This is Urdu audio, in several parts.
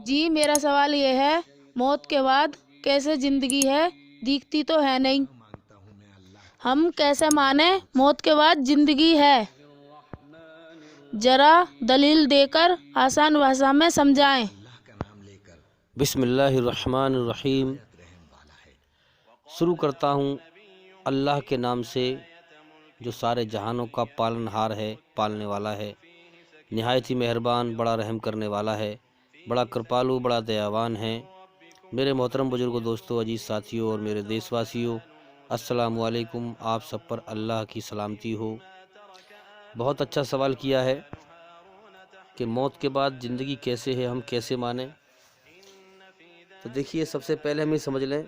جی میرا سوال یہ ہے، موت کے بعد کیسے زندگی ہے؟ دیکھتی تو ہے نہیں، ہم کیسے مانیں موت کے بعد زندگی ہے؟ ذرا دلیل دے کر آسان بھاشا میں سمجھائیں۔ بسم اللہ الرحمن الرحیم۔ شروع کرتا ہوں اللہ کے نام سے جو سارے جہانوں کا پالنہار ہے، پالنے والا ہے، نہایت ہی مہربان، بڑا رحم کرنے والا ہے، بڑا کرپالو، بڑا دیاوان ہے۔ میرے محترم بزرگوں، دوستوں، عزیز ساتھیوں اور میرے دیش واسیوں، السلام علیکم۔ آپ سب پر اللہ کی سلامتی ہو۔ بہت اچھا سوال کیا ہے کہ موت کے بعد زندگی کیسے ہے، ہم کیسے مانیں؟ تو دیکھیے، سب سے پہلے ہم یہ سمجھ لیں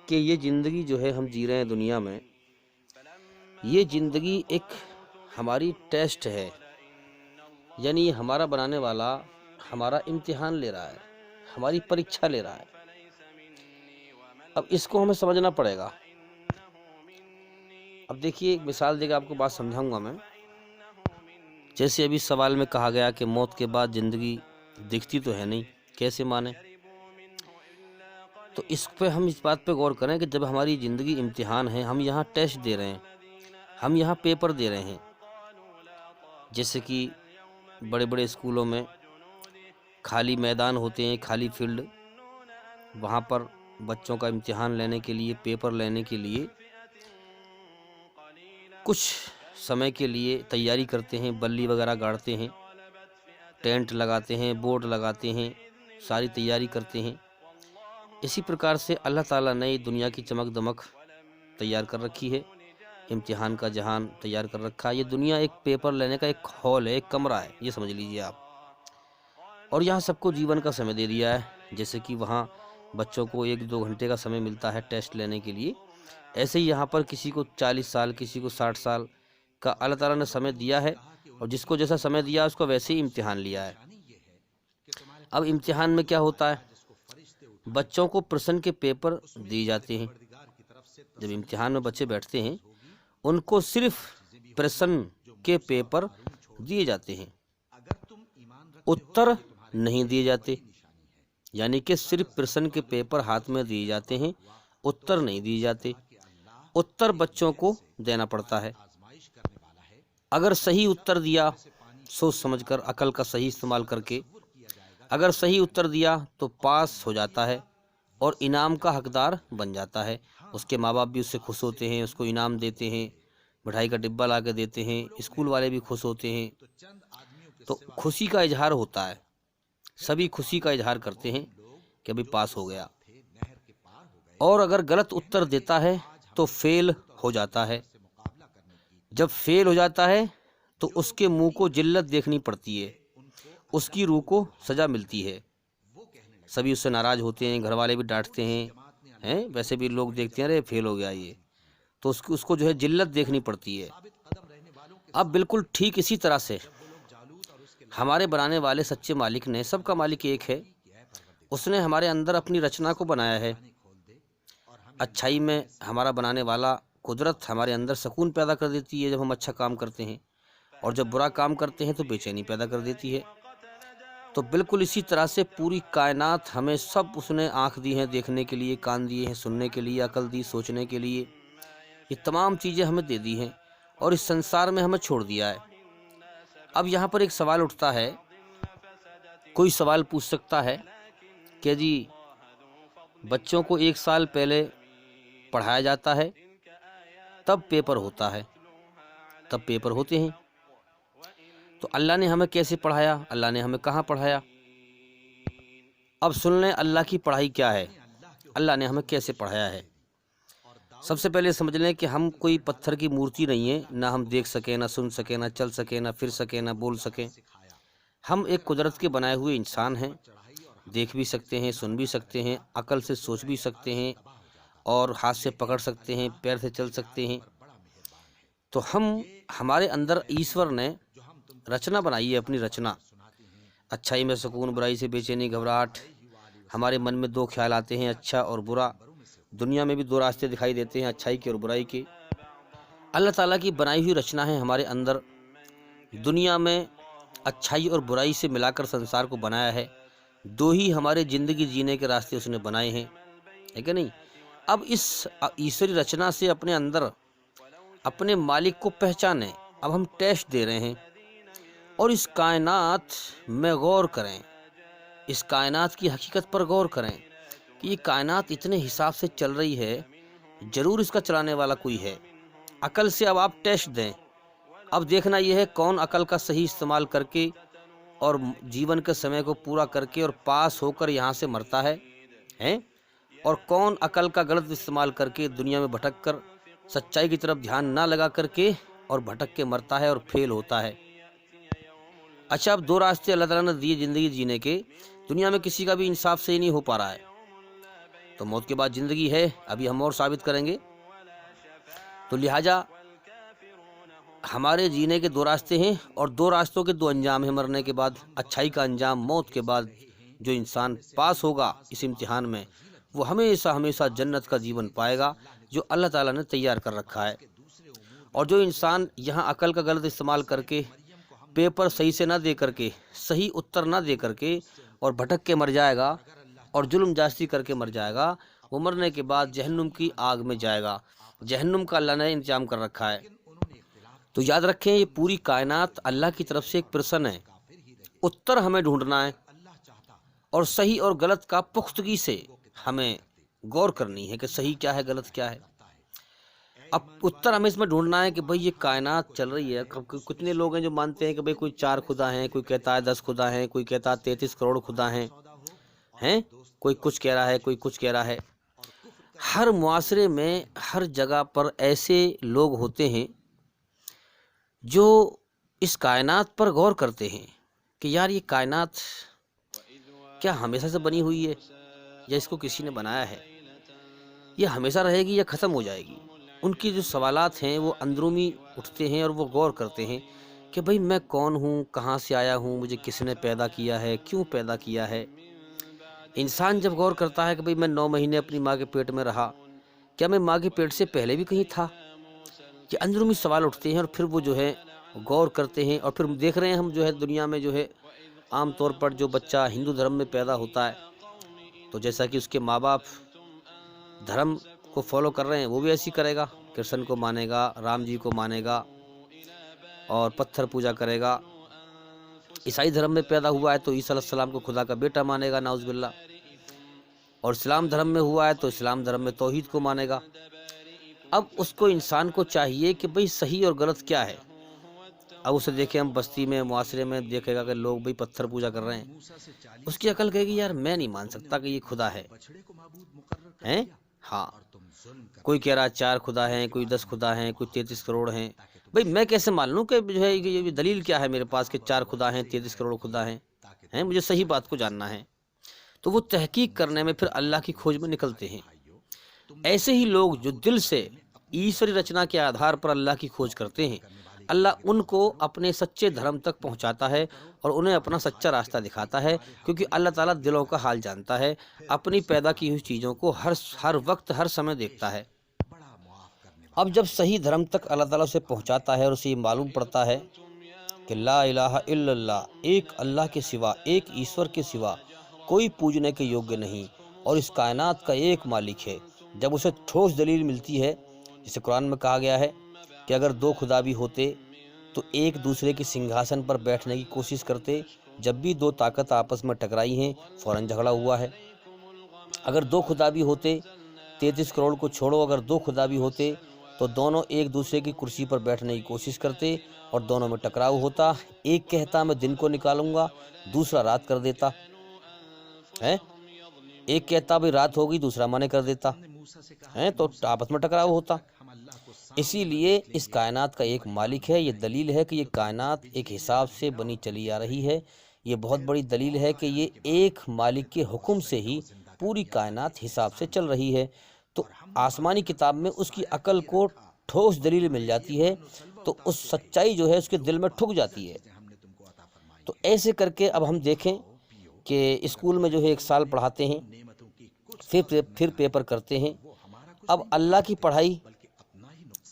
کہ یہ زندگی جو ہے ہم جی رہے ہیں دنیا میں، یہ زندگی ایک ہماری ٹیسٹ ہے، یعنی ہمارا بنانے والا ہمارا امتحان لے رہا ہے، ہماری پریکشا لے رہا ہے۔ اب اس کو ہمیں سمجھنا پڑے گا۔ اب دیکھیے، ایک مثال دے کے آپ کو بات سمجھاؤں گا میں۔ جیسے ابھی سوال میں کہا گیا کہ موت کے بعد زندگی دکھتی تو ہے نہیں، کیسے مانیں؟ تو اس پہ ہم اس بات پہ غور کریں کہ جب ہماری زندگی امتحان ہے، ہم یہاں ٹیسٹ دے رہے ہیں، ہم یہاں پیپر دے رہے ہیں، جیسے کہ بڑے بڑے اسکولوں میں خالی میدان ہوتے ہیں، خالی فیلڈ، وہاں پر بچوں کا امتحان لینے کے لیے، پیپر لینے کے لیے کچھ سمے کے لیے تیاری کرتے ہیں، بلی وغیرہ گاڑتے ہیں، ٹینٹ لگاتے ہیں، بورڈ لگاتے ہیں، ساری تیاری کرتے ہیں۔ اسی پرکار سے اللہ تعالیٰ نے دنیا کی چمک دمک تیار کر رکھی ہے، امتحان کا جہان تیار کر رکھا ہے۔ یہ دنیا ایک پیپر لینے کا ایک ہال ہے، ایک کمرہ ہے، یہ سمجھ لیجئے آپ۔ اور یہاں سب کو جیون کا سمے دے دیا ہے، جیسے کہ وہاں بچوں کو 1-2 گھنٹے کا سمے ملتا ہے ٹیسٹ لینے کے لیے، ایسے ہی یہاں پر کسی کو 40 سال، کسی کو 60 سال کا اللہ تعالیٰ نے سمے دیا ہے، اور جس کو جیسا سمے دیا اس کو ویسے ہی امتحان لیا ہے۔ اب امتحان میں کیا ہوتا ہے؟ بچوں کو پرسن کے پیپر دیے جاتے ہیں۔ جب امتحان میں بچے بیٹھتے ہیں، ان کو صرف پرسن کے پیپر دیے جاتے ہیں، اتر نہیں دیے جاتے، یعنی کہ صرف پرسن کے پیپر ہاتھ میں دیے جاتے ہیں، اتر نہیں دیے جاتے۔ اتر بچوں کو دینا پڑتا ہے۔ اگر صحیح اتر دیا، سوچ سمجھ کر، عقل کا صحیح استعمال کر کے اگر صحیح اتر دیا تو پاس ہو جاتا ہے اور انعام کا حقدار بن جاتا ہے۔ اس کے ماں باپ بھی اس سے خوش ہوتے ہیں، اس کو انعام دیتے ہیں، مٹھائی کا ڈبہ لا کے دیتے ہیں، اسکول والے بھی خوش ہوتے ہیں، تو خوشی کا اظہار ہوتا ہے۔ سبھی خوشی کا اظہار کرتے ہیں کہ ابھی پاس ہو گیا۔ اور اگر غلط اتر دیتا ہے تو فیل ہو جاتا ہے۔ جب فیل ہو جاتا ہے تو اس کے منہ کو ذلت دیکھنی پڑتی ہے، اس کی روح کو سزا ملتی ہے۔ سبھی اس سے ناراض ہوتے ہیں، گھر والے بھی ڈانٹتے ہیں، ویسے بھی لوگ دیکھتے ہیں ارے فیل ہو گیا یہ، تو اس کو جو ہے ذلت دیکھنی پڑتی ہے۔ اب بالکل ٹھیک اسی طرح سے ہمارے بنانے والے سچے مالک نے، سب کا مالک ایک ہے، اس نے ہمارے اندر اپنی رچنا کو بنایا ہے۔ اچھائی میں ہمارا بنانے والا قدرت ہمارے اندر سکون پیدا کر دیتی ہے جب ہم اچھا کام کرتے ہیں، اور جب برا کام کرتے ہیں تو بے چینی پیدا کر دیتی ہے۔ تو بالکل اسی طرح سے پوری کائنات ہمیں سب اس نے آنکھ دی ہیں دیکھنے کے لیے، کان دیے ہیں سننے کے لیے، عقل دی سوچنے کے لیے، یہ تمام چیزیں ہمیں دے دی ہیں اور اس سنسار میں ہمیں چھوڑ دیا ہے۔ اب یہاں پر ایک سوال اٹھتا ہے، کوئی سوال پوچھ سکتا ہے کہ جی بچوں کو 1 سال پہلے پڑھایا جاتا ہے، تب پیپر ہوتا ہے، تب پیپر ہوتے ہیں، تو اللہ نے ہمیں کیسے پڑھایا؟ اللہ نے ہمیں کہاں پڑھایا؟ اب سن لیں اللہ کی پڑھائی کیا ہے، اللہ نے ہمیں کیسے پڑھایا ہے۔ سب سے پہلے سمجھ لیں کہ ہم کوئی پتھر کی مورتی نہیں ہیں، نہ ہم دیکھ سکیں، نہ سن سکیں، نہ چل سکیں، نہ پھر سکیں، نہ بول سکیں۔ ہم ایک قدرت کے بنائے ہوئے انسان ہیں، دیکھ بھی سکتے ہیں، سن بھی سکتے ہیں، عقل سے سوچ بھی سکتے ہیں، اور ہاتھ سے پکڑ سکتے ہیں، پیر سے چل سکتے ہیں۔ تو ہمارے اندر ایشور نے رچنا بنائی ہے، اپنی رچنا۔ اچھائی میں سکون، برائی سے بے چینی، گھبراہٹ۔ ہمارے من میں 2 خیال آتے ہیں، اچھا اور برا۔ دنیا میں بھی 2 راستے دکھائی دیتے ہیں، اچھائی کے اور برائی کے۔ اللہ تعالیٰ کی بنائی ہوئی رچنا ہے ہمارے اندر۔ دنیا میں اچھائی اور برائی سے ملا کر سنسار کو بنایا ہے، دو ہی ہمارے زندگی جینے کے راستے اس نے بنائے ہیں، ہے کہ نہیں؟ اب اس ایشوری رچنا سے اپنے اندر اپنے مالک کو پہچانیں۔ اب ہم ٹیسٹ دے رہے ہیں اور اس کائنات میں غور کریں، اس کائنات کی حقیقت پر غور کریں کہ یہ کائنات اتنے حساب سے چل رہی ہے، ضرور اس کا چلانے والا کوئی ہے۔ عقل سے اب آپ ٹیسٹ دیں۔ اب دیکھنا یہ ہے کون عقل کا صحیح استعمال کر کے اور جیون کے سمے کو پورا کر کے اور پاس ہو کر یہاں سے مرتا ہے، اور کون عقل کا غلط استعمال کر کے دنیا میں بھٹک کر سچائی کی طرف دھیان نہ لگا کر کے اور بھٹک کے مرتا ہے اور فیل ہوتا ہے۔ اچھا، اب دو راستے اللہ تعالیٰ نے دیے زندگی جینے کے، دنیا میں کسی کا بھی انصاف سے ہی نہیں ہو پا رہا ہے، تو موت کے بعد زندگی ہے، ابھی ہم اور ثابت کریں گے۔ تو لہٰذا ہمارے جینے کے دو راستے ہیں اور دو راستوں کے دو انجام ہیں مرنے کے بعد۔ اچھائی کا انجام موت کے بعد، جو انسان پاس ہوگا اس امتحان میں وہ ہمیشہ ہمیشہ جنت کا جیون پائے گا جو اللہ تعالیٰ نے تیار کر رکھا ہے۔ اور جو انسان یہاں عقل کا غلط استعمال کر کے پیپر صحیح سے نہ دے کر کے، صحیح اتر نہ دے کر کے اور بھٹک کے مر جائے گا اور ظلم جاستی کر کے مر جائے گا، وہ مرنے کے بعد جہنم کی آگ میں جائے گا۔ جہنم کا اللہ نے انتظام کر رکھا ہے۔ تو یاد رکھیں، یہ پوری کائنات اللہ کی طرف سے ایک پرسن ہے، اتر ہمیں ڈھونڈنا ہے اور صحیح اور غلط کا پختگی سے ہمیں غور کرنی ہے کہ صحیح کیا ہے، غلط کیا ہے۔ اب اتر ہمیں اس میں ڈھونڈنا ہے کہ بھئی یہ کائنات چل رہی ہے۔ کتنے لوگ ہیں جو مانتے ہیں کہ بھئی کوئی 4 خدا ہیں، کوئی کہتا ہے 10 خدا ہیں، کوئی کہتا ہے 33 کروڑ خدا ہیں، کوئی کچھ کہہ رہا ہے، کوئی کچھ کہہ رہا ہے۔ ہر معاشرے میں ہر جگہ پر ایسے لوگ ہوتے ہیں جو اس کائنات پر غور کرتے ہیں کہ یار یہ کائنات کیا ہمیشہ سے بنی ہوئی ہے یا اس کو کسی نے بنایا ہے، یہ ہمیشہ رہے گی یا ختم ہو جائے گی۔ ان کی جو سوالات ہیں وہ اندرونی اٹھتے ہیں اور وہ غور کرتے ہیں کہ بھئی میں کون ہوں، کہاں سے آیا ہوں، مجھے کس نے پیدا کیا ہے، کیوں پیدا کیا ہے۔ انسان جب غور کرتا ہے کہ بھئی میں 9 مہینے اپنی ماں کے پیٹ میں رہا، کیا میں ماں کے پیٹ سے پہلے بھی کہیں تھا؟ یہ اندرونی سوال اٹھتے ہیں اور پھر وہ جو ہے غور کرتے ہیں۔ اور پھر دیکھ رہے ہیں ہم جو ہے دنیا میں جو ہے عام طور پر جو بچہ ہندو دھرم میں پیدا ہوتا ہے تو جیسا کہ اس کے ماں باپ دھرم کو فالو کر رہے ہیں وہ بھی ایسی کرے گا، کرشن کو مانے گا، رام جی کو مانے گا اور پتھر پوجا کرے گا۔ عیسائی دھرم میں پیدا ہوا ہے تو عیسیٰ علیہ السلام کو خدا کا بیٹا مانے گا، نعوذ باللہ۔ اور اسلام دھرم میں ہوا ہے تو اسلام دھرم میں توحید کو مانے گا۔ اب اس کو انسان کو چاہیے کہ بھئی صحیح اور غلط کیا ہے۔ اب اسے دیکھیں ہم بستی میں معاشرے میں دیکھے گا کہ لوگ بھئی پتھر پوجا کر رہے ہیں، اس کی عقل کہے گی یار میں نہیں مان سکتا کہ یہ خدا ہے، ہاں کوئی کہہ رہا ہے 4 خدا ہیں، کوئی 10 خدا ہیں، کوئی 33 کروڑ ہیں۔ بھئی میں کیسے مان لوں کہ جو ہے یہ دلیل کیا ہے میرے پاس کہ 4 خدا ہیں، 33 کروڑ خدا ہیں، مجھے صحیح بات کو جاننا ہے۔ تو وہ تحقیق کرنے میں پھر اللہ کی کھوج میں نکلتے ہیں۔ ایسے ہی لوگ جو دل سے ایشوری رچنا کے آدھار پر اللہ کی کھوج کرتے ہیں، اللہ ان کو اپنے سچے دھرم تک پہنچاتا ہے اور انہیں اپنا سچا راستہ دکھاتا ہے، کیونکہ اللہ تعالیٰ دلوں کا حال جانتا ہے، اپنی پیدا کی ہوئی چیزوں کو ہر وقت ہر سمے دیکھتا ہے۔ اب جب صحیح دھرم تک اللہ تعالیٰ اسے پہنچاتا ہے اور اسے یہ معلوم پڑتا ہے کہ لا الہ الا اللہ، ایک اللہ کے سوا، ایک ایشور کے سوا کوئی پوجنے کے یوگیہ نہیں اور اس کائنات کا ایک مالک ہے، جب اسے ٹھوس دلیل ملتی ہے، جسے قرآن میں کہا گیا ہے کہ اگر 2 خدا بھی ہوتے تو ایک دوسرے کے سنگھاسن پر بیٹھنے کی کوشش کرتے، جب بھی 2 طاقت آپس میں ٹکرائی ہیں فوراً جھگڑا ہوا ہے۔ اگر 2 خدا بھی ہوتے، 33 کروڑ کو چھوڑو، اگر 2 خدا بھی ہوتے تو دونوں ایک دوسرے کی کرسی پر بیٹھنے کی کوشش کرتے اور دونوں میں ٹکراؤ ہوتا، ایک کہتا میں دن کو نکالوں گا، دوسرا رات کر دیتا، ایک کہتا بھی رات ہوگی، دوسرا منع کر دیتا، تو آپس میں ٹکراؤ ہوتا۔ اسی لیے اس کائنات کا ایک مالک ہے۔ یہ دلیل ہے کہ یہ کائنات ایک حساب سے بنی چلی آ رہی ہے۔ یہ بہت بڑی دلیل ہے کہ یہ ایک مالک کے حکم سے ہی پوری کائنات حساب سے چل رہی ہے۔ تو آسمانی کتاب میں اس کی عقل کو ٹھوس دلیل مل جاتی ہے تو اس سچائی جو ہے اس کے دل میں ٹھک جاتی ہے۔ تو ایسے کر کے اب ہم دیکھیں کہ اسکول میں جو ہے 1 سال پڑھاتے ہیں، پھر پیپر کرتے ہیں۔ اب اللہ کی پڑھائی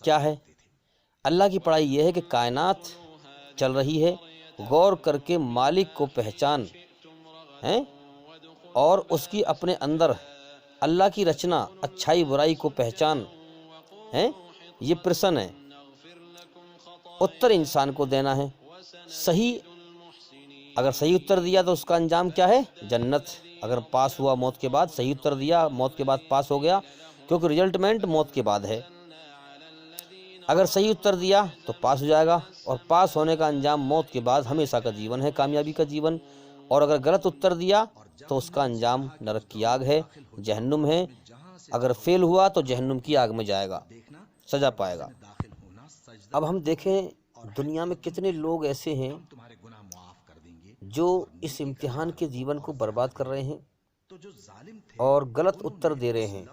کیا ہے؟ اللہ کی پڑھائی یہ ہے کہ کائنات چل رہی ہے، غور کر کے مالک کو پہچان اور اس کی اپنے اندر اللہ کی رچنا اچھائی برائی کو پہچان ہے، یہ پرسن ہے، اتر انسان کو دینا ہے۔ صحیح اگر صحیح اتر دیا تو اس کا انجام کیا ہے؟ جنت۔ اگر پاس ہوا موت کے بعد، صحیح اتر دیا موت کے بعد پاس ہو گیا، کیونکہ ریزلٹمنٹ موت کے بعد ہے۔ اگر صحیح اتر دیا تو پاس ہو جائے گا، اور پاس ہونے کا انجام موت کے بعد ہمیشہ کا جیون ہے، کامیابی کا جیون۔ اور اگر غلط اتر دیا تو اس کا انجام نرک کی آگ ہے، جہنم ہے۔ اگر فیل ہوا تو جہنم کی آگ میں جائے گا، سزا پائے گا۔ اب ہم دیکھیں دنیا میں کتنے لوگ ایسے ہیں جو اس امتحان کے جیون کو برباد کر رہے ہیں اور غلط اتر دے رہے ہیں،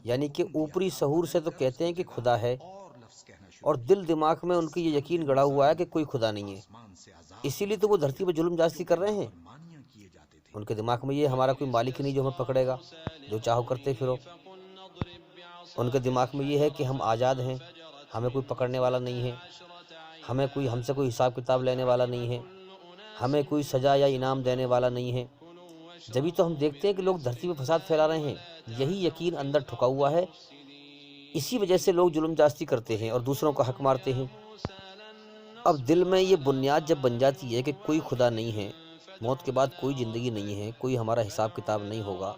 یعنی کہ اوپری شعور سے تو کہتے ہیں کہ خدا ہے، اور دل دماغ میں ان کی یہ یقین گڑا ہوا ہے کہ کوئی خدا نہیں ہے، اسی لیے تو وہ دھرتی پہ ظلم جاستی کر رہے ہیں۔ ان کے دماغ میں یہ ہمارا کوئی مالک نہیں جو ہمیں پکڑے گا، جو چاہو کرتے پھرو۔ ان کے دماغ میں یہ ہے کہ ہم آزاد ہیں، ہمیں کوئی پکڑنے والا نہیں ہے، ہم سے کوئی حساب کتاب لینے والا نہیں ہے، ہمیں کوئی سزا یا انعام دینے والا نہیں ہے۔ جبھی تو ہم دیکھتے ہیں کہ لوگ دھرتی پہ فساد پھیلا رہے ہیں، یہی یقین اندر ٹھکا ہوا ہے، اسی وجہ سے لوگ ظلم جاستی کرتے ہیں اور دوسروں کا حق مارتے ہیں۔ اب دل میں یہ بنیاد جب بن جاتی ہے کہ کوئی خدا نہیں ہے، موت کے بعد کوئی زندگی نہیں ہے، کوئی ہمارا حساب کتاب نہیں ہوگا،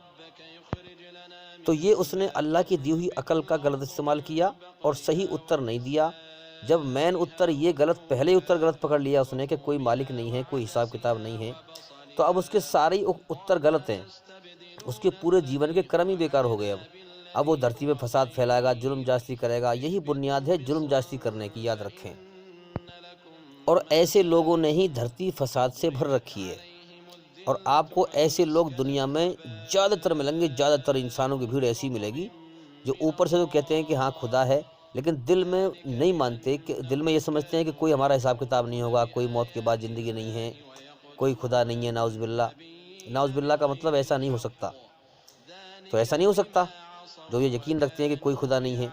تو یہ اس نے اللہ کی دی ہوئی عقل کا غلط استعمال کیا اور صحیح اتر نہیں دیا۔ جب مین اتر یہ غلط، پہلے اتر غلط پکڑ لیا اس نے کہ کوئی مالک نہیں ہے، کوئی حساب کتاب نہیں ہے، تو اب اس کے سارے اتر غلط ہیں، اس کے پورے جیون کے کرم ہی بیکار ہو گئے۔ اب وہ دھرتی میں فساد پھیلائے گا، ظلم جاستی کرے گا، یہی بنیاد ہے ظلم جاستی کرنے کی، یاد رکھیں۔ اور ایسے لوگوں نے ہی دھرتی فساد سے بھر رکھی ہے، اور آپ کو ایسے لوگ دنیا میں زیادہ تر ملیں گے، زیادہ تر انسانوں کی بھیڑ ایسی ملے گی جو اوپر سے تو کہتے ہیں کہ ہاں خدا ہے، لیکن دل میں نہیں مانتے، کہ دل میں یہ سمجھتے ہیں کہ کوئی ہمارا حساب کتاب نہیں ہوگا، کوئی موت کے بعد زندگی نہیں ہے، کوئی خدا نہیں ہے، نعوذ باللہ۔ نعوذ باللہ کا مطلب ایسا نہیں ہو سکتا، تو ایسا نہیں ہو سکتا جو یہ یقین رکھتے ہیں کہ کوئی خدا نہیں ہے۔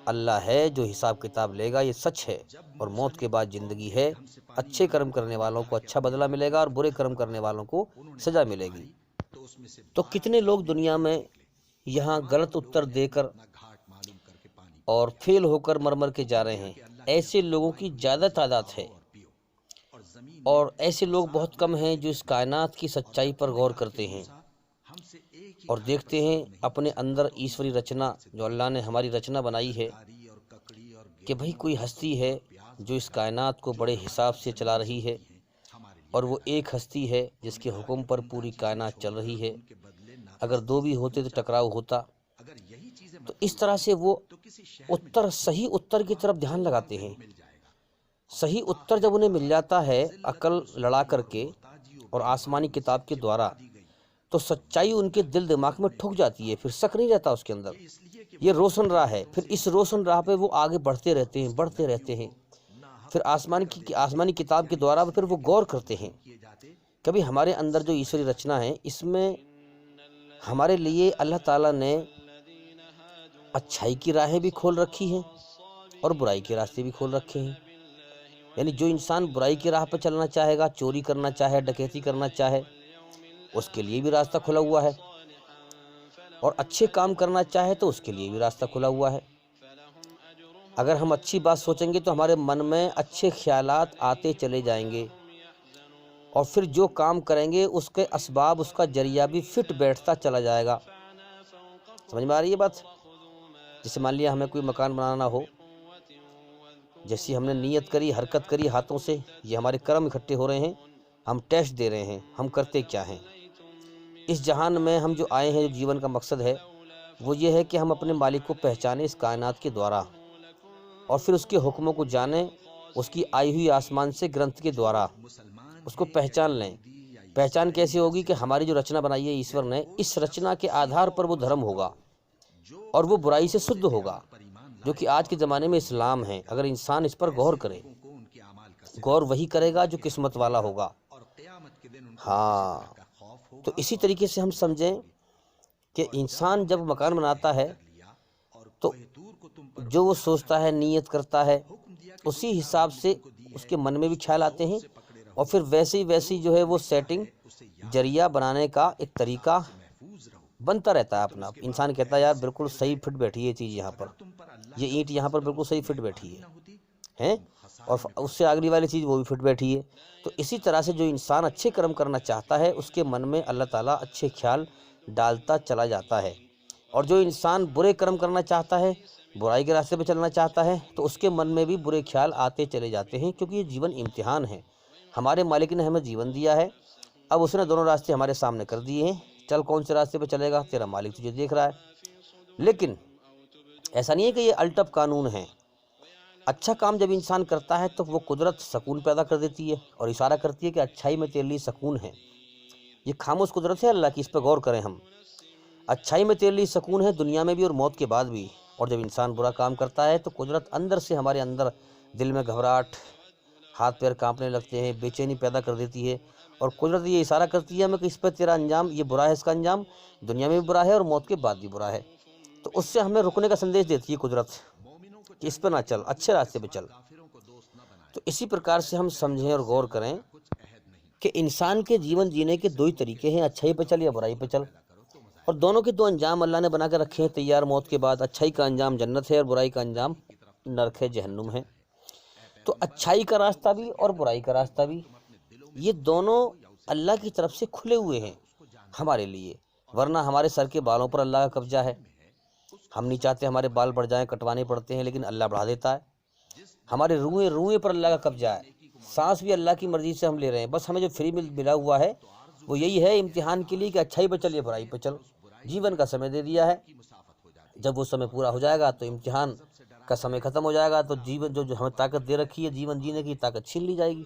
اللہ ہے جو حساب کتاب لے گا، یہ سچ ہے، اور موت کے بعد زندگی ہے، اچھے کرم کرنے والوں کو اچھا بدلہ ملے گا اور برے کرم کرنے والوں کو سزا ملے گی۔ تو کتنے لوگ دنیا میں یہاں غلط اتر دے کر اور فیل ہو کر مر مر کے جا رہے ہیں، ایسے لوگوں کی زیادہ تعداد ہے، اور ایسے لوگ بہت کم ہیں جو اس کائنات کی سچائی پر غور کرتے ہیں اور دیکھتے ہیں اپنے اندر ایشوری رچنا جو اللہ نے ہماری رچنا بنائی ہے، کہ بھئی کوئی ہستی ہے جو اس کائنات کو بڑے حساب سے چلا رہی ہے، اور وہ ایک ہستی ہے جس کے حکم پر پوری کائنات چل رہی ہے، اگر دو بھی ہوتے تو ٹکراؤ ہوتا۔ تو اس طرح سے وہ صحیح اتر کی طرف دھیان لگاتے ہیں۔ صحیح اتر جب انہیں مل جاتا ہے عقل لڑا کر کے اور آسمانی کتاب کے دوارا، تو سچائی ان کے دل دماغ میں ٹھک جاتی ہے، پھر شک نہیں رہتا اس کے اندر، یہ روشن راہ ہے۔ پھر اس روشن راہ پہ وہ آگے بڑھتے رہتے ہیں، پھر آسمانی کتاب کے دوارا پھر وہ غور کرتے ہیں، کبھی ہمارے اندر جو ایشوری رچنا ہے، اس میں ہمارے لیے اللہ تعالیٰ نے اچھائی کی راہیں بھی کھول رکھی ہیں اور برائی کے راستے بھی کھول رکھے ہیں۔ یعنی جو انسان برائی کی راہ پہ چلنا چاہے گا، چوری کرنا چاہے، ڈکیتی کرنا چاہے، اس کے لیے بھی راستہ کھلا ہوا ہے، اور اچھے کام کرنا چاہے تو اس کے لیے بھی راستہ کھلا ہوا ہے۔ اگر ہم اچھی بات سوچیں گے تو ہمارے من میں اچھے خیالات آتے چلے جائیں گے، اور پھر جو کام کریں گے اس کے اسباب، اس کا ذریعہ بھی فٹ بیٹھتا چلا جائے گا۔ سمجھ میں آ رہی ہے بات؟ جیسے مان لیا ہمیں کوئی مکان بنانا ہو، جیسی ہم نے نیت کری، حرکت کری ہاتھوں سے، یہ ہمارے کرم اکٹھے ہو رہے ہیں، ہم ٹیسٹ دے رہے ہیں، ہم کرتے کیا ہیں اس جہان میں۔ ہم جو آئے ہیں، جو جیون کا مقصد ہے وہ یہ ہے کہ ہم اپنے مالک کو پہچانیں اس کائنات کے دوارا، اور پھر اس کے حکموں کو جانیں، اس کی آئی ہوئی آسمان سے گرنتھ کے دوارا اس کو پہچان لیں۔ پہچان کیسے ہوگی؟ کہ ہماری جو رچنا بنائی ہے ایشور نے، اس رچنا کے آدھار پر وہ دھرم ہوگا اور وہ برائی سے شدھ ہوگا، جو کہ آج کے زمانے میں اسلام ہے۔ اگر انسان اس پر غور کرے، غور وہی کرے گا جو قسمت والا ہوگا۔ ہاں، تو اسی طریقے سے ہم سمجھیں کہ انسان جب مکان بناتا ہے تو جو وہ سوچتا ہے، نیت کرتا ہے، اسی حساب سے اس کے من میں بھی خیال آتے ہیں، اور پھر ویسی جو ہے وہ سیٹنگ ذریعہ بنانے کا ایک طریقہ بنتا رہتا ہے اپنا. انسان کہتا ہے یار بالکل صحیح فٹ بیٹھی ہے یہ چیز یہاں پر، یہ اینٹ یہاں پر بالکل صحیح فٹ بیٹھی ہے اور اس سے اگلی والی چیز وہ بھی فٹ بیٹھی ہے. تو اسی طرح سے جو انسان اچھے کرم کرنا چاہتا ہے اس کے من میں اللہ تعالیٰ اچھے خیال ڈالتا چلا جاتا ہے، اور جو انسان برے کرم کرنا چاہتا ہے، برائی کے راستے پہ چلنا چاہتا ہے، تو اس کے من میں بھی برے خیال آتے چلے جاتے ہیں، کیونکہ یہ جیون امتحان ہے. ہمارے مالک نے ہمیں جیون دیا ہے، اب اس نے دونوں راستے ہمارے سامنے کر دیے ہیں. چل کون سے راستے پہ چلے گا، تیرا مالک تجھے دیکھ رہا ہے. لیکن ایسا نہیں ہے کہ یہ الٹپ قانون ہے. اچھا کام جب انسان کرتا ہے تو وہ قدرت سکون پیدا کر دیتی ہے اور اشارہ کرتی ہے کہ اچھائی میں تیرے لیے سکون ہے. یہ خاموش قدرت ہے اللہ کی، اس پہ غور کریں ہم. اچھائی میں تیرے لیے سکون ہے دنیا میں بھی اور موت کے بعد بھی. اور جب انسان برا کام کرتا ہے تو قدرت اندر سے ہمارے اندر دل میں گھبراہٹ، ہاتھ پیر کانپنے لگتے ہیں، بے چینی پیدا کر دیتی ہے، اور قدرت یہ اشارہ کرتی ہے ہمیں کہ اس پہ تیرا انجام یہ برا ہے، اس کا انجام دنیا میں بھی برا ہے اور موت کے بعد بھی برا ہے. تو اس سے ہمیں رکنے کا سندیش دیتی ہے قدرت کہ اس پہ نہ چل، اچھے راستے پہ چل. تو اسی پرکار سے ہم سمجھیں اور غور کریں کہ انسان کے جیون جینے کے دو ہی طریقے ہیں، اچھائی پہ چل یا برائی پہ چل. اور دونوں کے دو انجام اللہ نے بنا کے رکھے ہیں تیار موت کے بعد. اچھائی کا انجام جنت ہے اور برائی کا انجام نرک ہے، جہنم ہے. تو اچھائی کا راستہ بھی اور برائی کا راستہ بھی، یہ دونوں اللہ کی طرف سے کھلے ہوئے ہیں ہمارے لیے. ورنہ ہمارے سر کے بالوں پر اللہ کا قبضہ ہے. ہم نہیں چاہتے ہمارے بال بڑھ جائیں، کٹوانے پڑتے ہیں، لیکن اللہ بڑھا دیتا ہے. ہمارے روئیں پر اللہ کا قبضہ ہے. سانس بھی اللہ کی مرضی سے ہم لے رہے ہیں. بس ہمیں جو فری ملا ہوا ہے وہ یہی ہے امتحان کے لیے کہ اچھائی پہ چل یا برائی پہ چل. جیون کا سمے دے دیا ہے، جب وہ سمے پورا ہو جائے گا تو امتحان کا سمے ختم ہو جائے گا، تو جیون جو ہمیں طاقت دے رکھی ہے جیون جینے کی طاقت چھین لی جائے گی.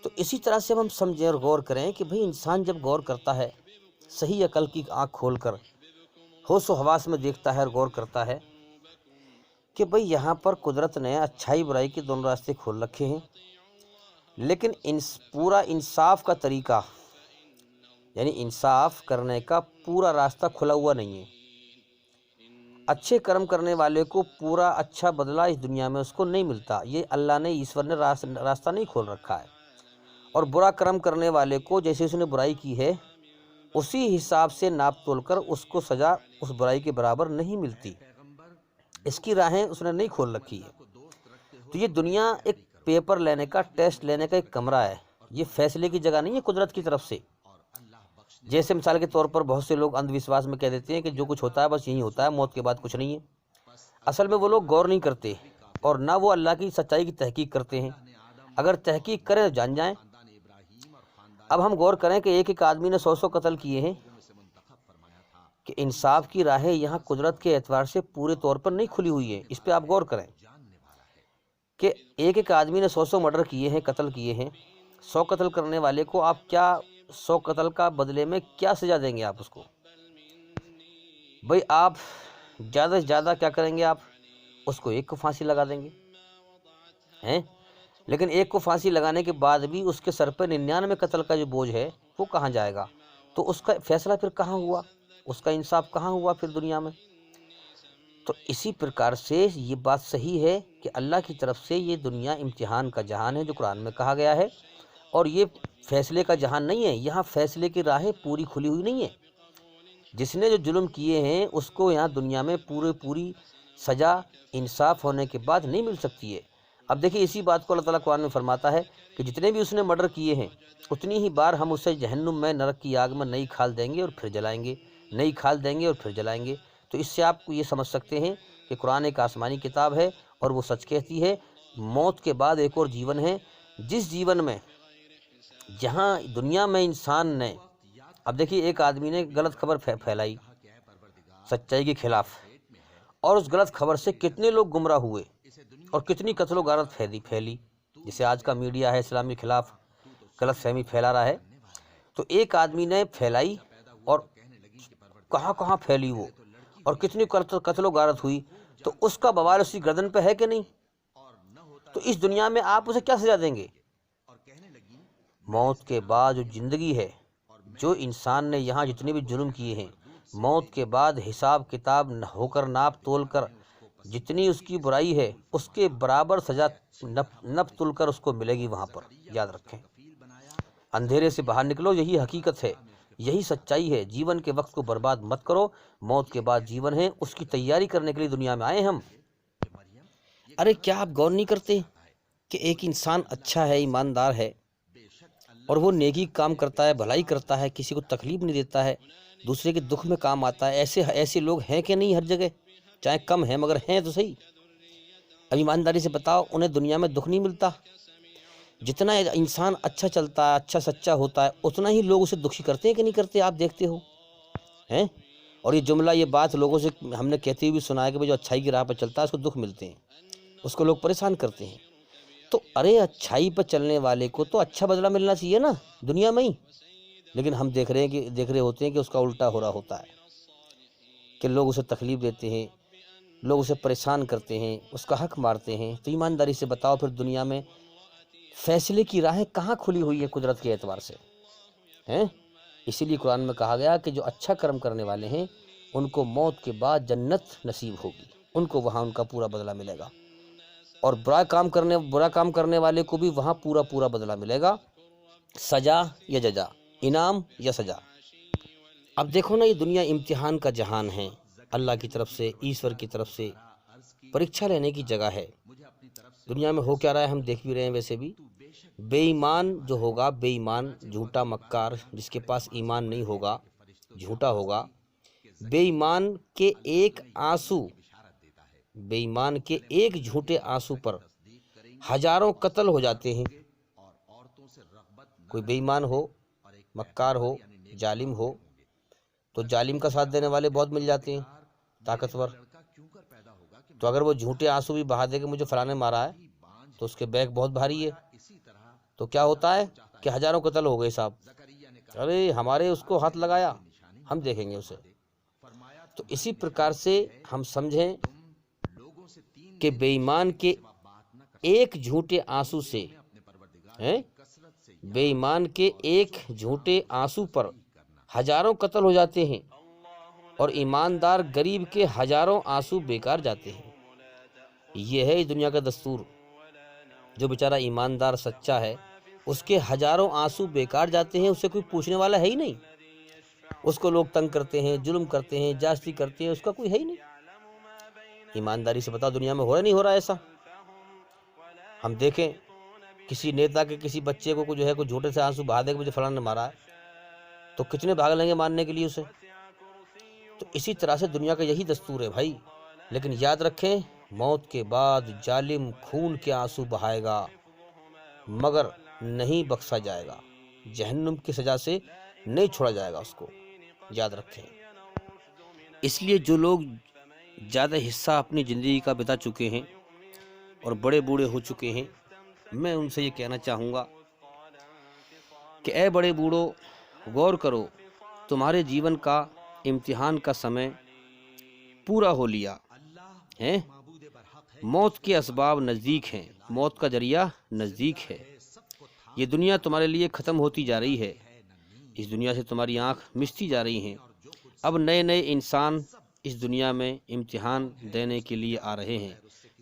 تو اسی طرح سے ہم سمجھیں اور غور کریں کہ بھئی انسان جب غور کرتا ہے، صحیح عقل کی آنکھ کھول کر ہوش و حواس میں دیکھتا ہے اور غور کرتا ہے کہ بھئی یہاں پر قدرت نے اچھائی برائی کے دونوں راستے کھول رکھے ہیں، لیکن پورا انصاف کا طریقہ، یعنی انصاف کرنے کا پورا راستہ کھلا ہوا نہیں ہے. اچھے کرم کرنے والے کو پورا اچھا بدلہ اس دنیا میں اس کو نہیں ملتا. یہ اللہ نے، ایشور نے راستہ نہیں کھول رکھا ہے. اور برا کرم کرنے والے کو جیسے اس نے برائی کی ہے اسی حساب سے ناپ تول کر اس کو سزا اس برائی کے برابر نہیں ملتی. اس کی راہیں اس نے نہیں کھول رکھی ہے. تو یہ دنیا ایک پیپر لینے کا، ٹیسٹ لینے کا ایک کمرہ ہے. یہ فیصلے کی جگہ نہیں ہے قدرت کی طرف سے. جیسے مثال کے طور پر بہت سے لوگ اندھ وشواس میں کہہ دیتے ہیں کہ جو کچھ ہوتا ہے بس یہی ہوتا ہے، موت کے بعد کچھ نہیں ہے. اصل میں وہ لوگ غور نہیں کرتے اور نہ وہ اللہ کی سچائی کی تحقیق کرتے ہیں. اگر تحقیق کریں تو جان جائیں. اب ہم غور کریں کہ ایک آدمی نے 100 قتل کیے ہیں کہ انصاف کی راہیں یہاں قدرت کے اعتبار سے پورے طور پر نہیں کھلی ہوئی ہیں. اس پہ آپ غور کریں کہ ایک آدمی نے 100 مرڈر کیے ہیں، قتل کیے ہیں. 100 قتل کرنے والے کو آپ کیا 100 قتل کا بدلے میں کیا سزا دیں گے آپ اس کو؟ بھئی آپ زیادہ سے زیادہ کیا کریں گے؟ آپ اس کو ایک کو پھانسی لگا دیں گے. لیکن ایک کو پھانسی لگانے کے بعد بھی اس کے سر پہ 99 قتل کا جو بوجھ ہے وہ کہاں جائے گا؟ تو اس کا فیصلہ پھر کہاں ہوا؟ اس کا انصاف کہاں ہوا پھر دنیا میں؟ تو اسی پرکار سے یہ بات صحیح ہے کہ اللہ کی طرف سے یہ دنیا امتحان کا جہان ہے جو قرآن میں کہا گیا ہے، اور یہ فیصلے کا جہان نہیں ہے. یہاں فیصلے کی راہیں پوری کھلی ہوئی نہیں ہے. جس نے جو ظلم کیے ہیں اس کو یہاں دنیا میں پوری سزا انصاف ہونے کے بعد نہیں مل سکتی ہے. اب دیکھیں اسی بات کو اللہ تعالیٰ قرآن میں فرماتا ہے کہ جتنے بھی اس نے مرڈر کیے ہیں اتنی ہی بار ہم اسے جہنم میں، نرک کی آگ میں نئی کھال دیں گے اور پھر جلائیں گے، نئی کھال دیں گے اور پھر جلائیں گے. تو اس سے آپ کو یہ سمجھ سکتے ہیں کہ قرآن ایک آسمانی کتاب ہے اور وہ سچ کہتی ہے. موت کے بعد ایک اور جیون ہے، جس جیون میں جہاں دنیا میں انسان نے، اب دیکھیے ایک آدمی نے غلط خبر پھیلائی سچائی کے خلاف، اور اس غلط خبر سے کتنے لوگ گمراہ ہوئے اور کتنی قتل و غارت پھیلی. جسے آج کا میڈیا ہے اسلام کے خلاف غلط فہمی پھیلا رہا ہے. تو ایک آدمی نے پھیلائی اور کہاں کہاں پھیلی وہ، اور کتنی قتل و غارت ہوئی. تو اس کا بوال اسی گردن پہ ہے کہ نہیں؟ تو اس دنیا میں آپ اسے کیا سزا دیں گے؟ موت کے بعد جو زندگی ہے، جو انسان نے یہاں جتنے بھی جرم کیے ہیں، موت کے بعد حساب کتاب ہو کر ناپ تول کر جتنی اس کی برائی ہے اس کے برابر سزا نپ تل کر اس کو ملے گی وہاں پر. یاد رکھیں. اندھیرے سے باہر نکلو، یہی حقیقت ہے، یہی سچائی ہے۔ جیون کے وقت کو برباد مت کرو، موت کے بعد جیون ہے، اس کی تیاری کرنے کے لیے دنیا میں آئے ہم۔ ارے کیا آپ غور نہیں کرتے کہ ایک انسان اچھا ہے، ایماندار ہے، اور وہ نیکی کام کرتا ہے، بھلائی کرتا ہے، کسی کو تکلیف نہیں دیتا ہے، دوسرے کے دکھ میں کام آتا ہے، ایسے لوگ ہیں کہ نہیں ہر جگہ؟ چاہے کم ہیں مگر ہیں تو صحیح۔ اب ایمانداری سے بتاؤ، انہیں دنیا میں دکھ نہیں ملتا؟ جتنا انسان اچھا چلتا ہے، اچھا سچا ہوتا ہے، اتنا ہی لوگ اسے دکھی کرتے ہیں کہ نہیں کرتے؟ آپ دیکھتے ہو ہیں۔ اور یہ جملہ، یہ بات لوگوں سے ہم نے کہتے ہوئے سنا ہے کہ جو اچھائی کی راہ پر چلتا ہے اس کو دکھ ملتے ہیں، اس کو لوگ پریشان کرتے ہیں۔ تو ارے اچھائی پر چلنے والے کو تو اچھا بدلہ ملنا چاہیے نا دنیا میں ہی، لیکن ہم دیکھ رہے ہوتے ہیں کہ اس کا الٹا ہو رہا ہوتا ہے، کہ لوگ اسے تکلیف دیتے ہیں، لوگ اسے پریشان کرتے ہیں، اس کا حق مارتے ہیں۔ تو ایمانداری سے بتاؤ پھر دنیا میں فیصلے کی راہیں کہاں کھلی ہوئی ہے قدرت کے اعتبار سے ہیں؟ اسی لیے قرآن میں کہا گیا کہ جو اچھا کرم کرنے والے ہیں ان کو موت کے بعد جنت نصیب ہوگی، ان کو وہاں ان کا پورا بدلہ ملے گا، اور برا کام کرنے والے کو بھی وہاں پورا بدلہ ملے گا، سزا یا جزا، انعام یا سزا۔ اب دیکھو نا، یہ دنیا امتحان کا جہان ہے، اللہ کی طرف سے، ایشور کی طرف سے پریکشا لینے کی جگہ ہے۔ دنیا میں ہو کیا رہا ہے ہم دیکھ بھی رہے ہیں۔ ویسے بھی بے ایمان جو ہوگا، بے ایمان، جھوٹا مکار، جس کے پاس ایمان نہیں ہوگا، جھوٹا ہوگا، بے ایمان کے ایک جھوٹے آنسو پر ہزاروں قتل ہو جاتے ہیں۔ کوئی بے ایمان ہو، مکار ہو، ظالم ہو، تو ظالم کا ساتھ دینے والے بہت مل جاتے ہیں، طاقتور۔ تو اگر وہ جھوٹے آنسو بھی بہا دے کہ مجھے فلاں نے مارا ہے، تو اس کے بیک بہت بھاری ہے، تو کیا ہوتا ہے کہ ہزاروں قتل ہو گئے صاحب۔ ارے ہمارے اس کو ہاتھ لگایا، ہم دیکھیں گے اسے۔ تو اسی پرکار سے ہم سمجھیں کہ بے ایمان کے ایک جھوٹے آنسو سے، بے ایمان کے ایک جھوٹے آنسو پر ہزاروں قتل ہو جاتے ہیں، اور ایماندار غریب کے ہزاروں آنسو بیکار جاتے ہیں۔ یہ ہے اس دنیا کا دستور۔ جو بیچارہ ایماندار سچا ہے، اس کے ہزاروں آنسو بیکار جاتے ہیں، اسے کوئی پوچھنے والا ہے ہی نہیں۔ اس کو لوگ تنگ کرتے ہیں، ظلم کرتے ہیں، جاستی کرتے ہیں، اس کا کوئی ہے ہی نہیں۔ ایمانداری سے بتاؤ دنیا میں ہو رہا نہیں ہو رہا ایسا؟ ہم دیکھیں کسی نیتا کے کسی بچے کو جو ہے کوئی جھوٹے سے آنسو بہا دے کہ مجھے فلاں نے مارا ہے، تو کتنے بھاگ لیں گے ماننے کے لیے اسے؟ تو اسی طرح سے دنیا کا یہی دستور ہے بھائی۔ لیکن یاد رکھیں، موت کے بعد ظالم خون کے آنسو بہائے گا مگر نہیں بخشا جائے گا، جہنم کی سزا سے نہیں چھوڑا جائے گا اس کو، یاد رکھیں۔ اس لیے جو لوگ زیادہ حصہ اپنی زندگی کا بتا چکے ہیں اور بڑے بوڑھے ہو چکے ہیں، میں ان سے یہ کہنا چاہوں گا کہ اے بڑے بوڑھو، غور کرو، تمہارے جیون کا امتحان کا سمے پورا ہو لیا ہے، موت کے اسباب نزدیک ہیں، موت کا ذریعہ نزدیک ہے، یہ دنیا تمہارے لیے ختم ہوتی جا رہی ہے، اس دنیا سے تمہاری آنکھ مچتی جا رہی ہیں۔ اب نئے انسان اس دنیا میں امتحان دینے کے لیے آ رہے ہیں۔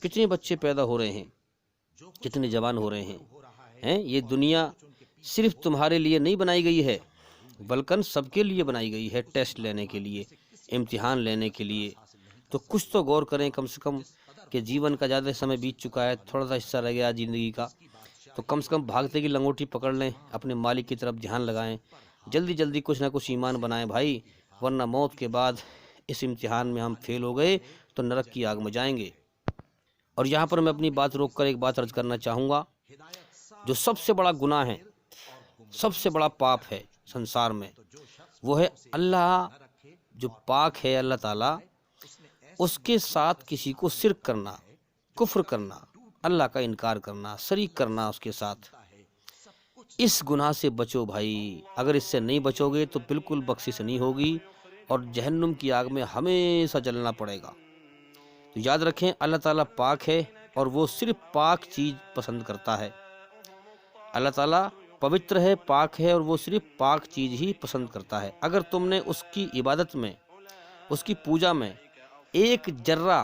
کتنے بچے پیدا ہو رہے ہیں، کتنے جوان ہو رہے ہیں۔ یہ دنیا صرف تمہارے لیے نہیں بنائی گئی ہے بلکہ سب کے لیے بنائی گئی ہے، ٹیسٹ لینے کے لیے، امتحان لینے کے لیے۔ تو کچھ تو غور کریں کم سے کم کہ جیون کا زیادہ سمے بیت چکا ہے، تھوڑا سا حصہ رہ گیا زندگی کا، تو کم سے کم بھاگتے کی لنگوٹی پکڑ لیں، اپنے مالک کی طرف دھیان لگائیں، جلدی کچھ نہ کچھ ایمان بنائیں بھائی، ورنہ موت کے بعد اس امتحان میں ہم فیل ہو گئے تو نرک کی آگ میں جائیں گے۔ اور یہاں پر میں اپنی بات روک کر ایک بات عرض کرنا چاہوں گا، جو سب سے بڑا گناہ ہے، سب سے بڑا پاپ ہے سنسار میں، وہ ہے اللہ جو پاک ہے، اللہ تعالیٰ، اس کے ساتھ کسی کو شرک کرنا، کفر کرنا، اللہ کا انکار کرنا، شریک کرنا اس کے ساتھ۔ اس گناہ سے بچو بھائی، اگر اس سے نہیں بچو گے تو بالکل بخشش نہیں ہوگی اور جہنم کی آگ میں ہمیشہ جلنا پڑے گا۔ تو یاد رکھیں، اللہ تعالیٰ پاک ہے اور وہ صرف پاک چیز پسند کرتا ہے۔ اللہ تعالیٰ پوتر ہے، پاک ہے، اور وہ صرف پاک چیز ہی پسند کرتا ہے۔ اگر تم نے اس کی عبادت میں، اس کی پوجا میں ایک ذرہ،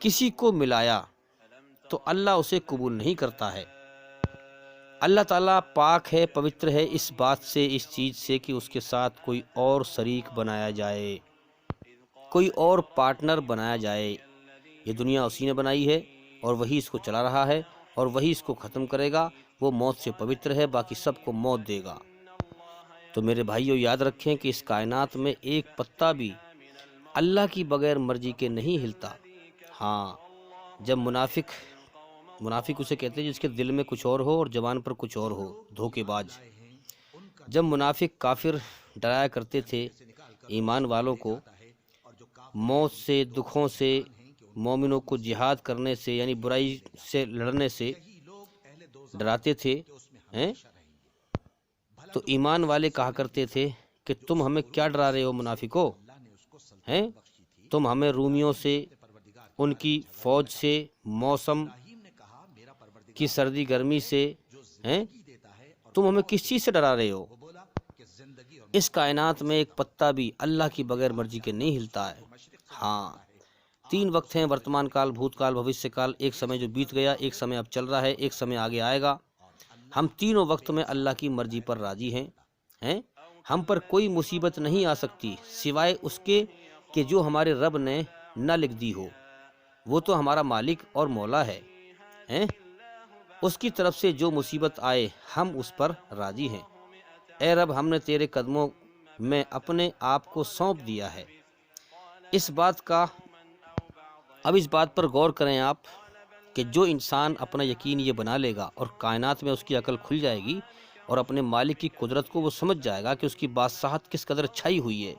کسی کو ملایا تو اللہ اسے قبول نہیں کرتا ہے۔ اللہ تعالیٰ پاک ہے، پوتر ہے اس بات سے، اس چیز سے کہ اس کے ساتھ کوئی اور شریک بنایا جائے، کوئی اور پارٹنر بنایا جائے۔ یہ دنیا اسی نے بنائی ہے اور وہی اس کو چلا رہا ہے اور وہی اس کو ختم کرے گا۔ وہ موت سے پوتر ہے، باقی سب کو موت دے گا۔ تو میرے بھائیو یاد رکھیں کہ اس کائنات میں ایک پتا بھی اللہ کی بغیر مرضی کے نہیں ہلتا۔ ہاں، جب منافق اسے کہتے ہیں جس کے دل میں کچھ اور ہو اور زبان پر کچھ اور ہو، دھوکے باز۔ جب منافق کافر ڈرایا کرتے تھے ایمان والوں کو موت سے، دکھوں سے، مومنوں کو جہاد کرنے سے یعنی برائی سے لڑنے سے ڈراتے تھے، تو ایمان والے کہا کرتے تھے کہ تم ہمیں کیا ڈرا رہے ہو منافقو، تم ہمیں رومیوں سے، ان کی فوج سے، موسم کی سردی گرمی سے، تم ہمیں کس چیز سے ڈرا رہے ہو؟ اس کائنات میں ایک پتا بھی اللہ کی بغیر مرضی کے نہیں ہلتا ہے۔ ہاں، 3 وقت ہیں، ورتمان کال، بھوت کال، بھوشیہ کال۔ ایک سمے جو بیت گیا، ایک سمے اب چل رہا ہے، ایک سمے آگے آئے گا۔ ہم تینوں وقت میں اللہ کی مرضی پر راضی ہیں۔ ہم پر کوئی مصیبت نہیں آ سکتی سوائے اس کے کہ جو ہمارے رب نے نہ لکھ دی ہو۔ وہ تو ہمارا مالک اور مولا ہے، اس کی طرف سے جو مصیبت آئے ہم اس پر راضی ہیں۔ اے رب، ہم نے تیرے قدموں میں اپنے آپ کو سونپ دیا ہے۔ اب اس بات پر غور کریں آپ کہ جو انسان اپنا یقین یہ بنا لے گا اور کائنات میں اس کی عقل کھل جائے گی اور اپنے مالک کی قدرت کو وہ سمجھ جائے گا کہ اس کی بادشاہت کس قدر چھائی ہوئی ہے،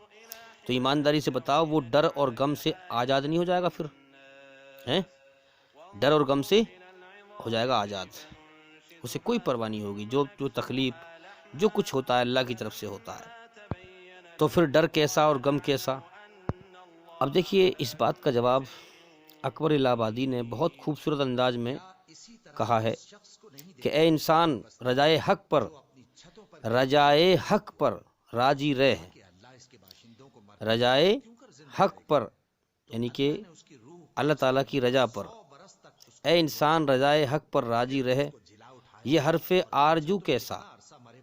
تو ایمانداری سے بتاؤ وہ ڈر اور غم سے آزاد نہیں ہو جائے گا؟ پھر ڈر اور غم سے ہو جائے گا آزاد، اسے کوئی پرواہ نہیں ہوگی۔ جو تکلیف، جو کچھ ہوتا ہے اللہ کی طرف سے ہوتا ہے، تو پھر ڈر کیسا اور غم کیسا؟ اب دیکھیے اس بات کا جواب اکبر الہ آبادی نے بہت خوبصورت انداز میں کہا ہے کہ اے انسان، رجائے حق پر راضی رہ، رجائے حق پر یعنی کہ اللہ تعالیٰ کی رضا پر۔ اے انسان، رجائے حق پر راضی رہ۔ یہ حرف آرجو کیسا،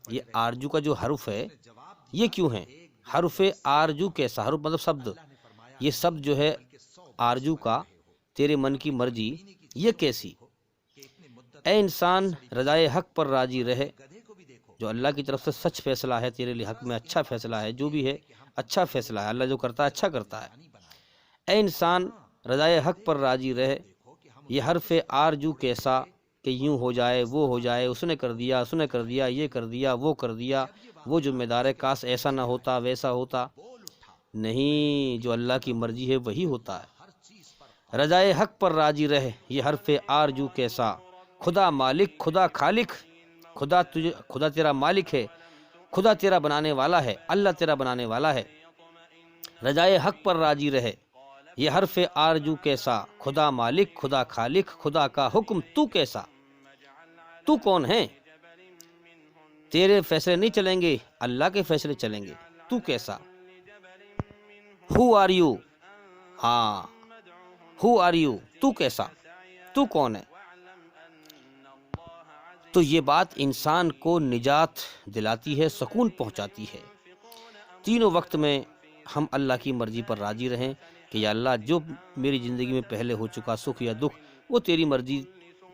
یہ آرجو کا جو حرف ہے یہ کیوں ہے حرف آرجو کیسا؟ حرف مطلب شبد، یہ شبد جو ہے آرجو کا، تیرے من کی مرضی، یہ کیسی؟ اے انسان، رضائے حق پر راضی رہ، جو اللہ کی طرف سے سچ فیصلہ ہے تیرے لیے، حق میں اچھا فیصلہ ہے، جو بھی ہے اچھا فیصلہ ہے، اللہ جو کرتا ہے اچھا کرتا ہے۔ اے انسان، رضائے حق پر راضی رہ۔ یہ حرف آرجو کیسا کہ یوں ہو جائے، وہ ہو جائے، اس نے کر دیا، اس نے کر دیا، یہ کر دیا، وہ کر دیا، وہ ذمہ دار ہے، کاش ایسا نہ ہوتا، ویسا ہوتا۔ نہیں، جو اللہ کی مرضی ہے وہی ہوتا ہے۔ رضائے حق پر راضی رہ، یہ حرف آرجو کیسا۔ خدا مالک، خدا خالق، خدا تیرا مالک ہے، خدا تیرا بنانے والا ہے، اللہ تیرا بنانے والا ہے۔ رضائے حق پر راضی رہے، یہ حرف آرجو کیسا۔ خدا مالک، خدا خالق، خدا کا حکم تو کیسا؟ تو کون ہے؟ تیرے فیصلے نہیں چلیں گے، اللہ کے فیصلے چلیں گے۔ تو کیسا؟ Who are you؟ ہاں، Who are you؟ تو کیسا، تو کون ہے؟ تو یہ بات انسان کو نجات دلاتی ہے، سکون پہنچاتی ہے۔ تینوں وقت میں ہم اللہ کی مرضی پر راضی رہیں کہ یا اللہ، جو میری زندگی میں پہلے ہو چکا سکھ یا دکھ وہ تیری مرضی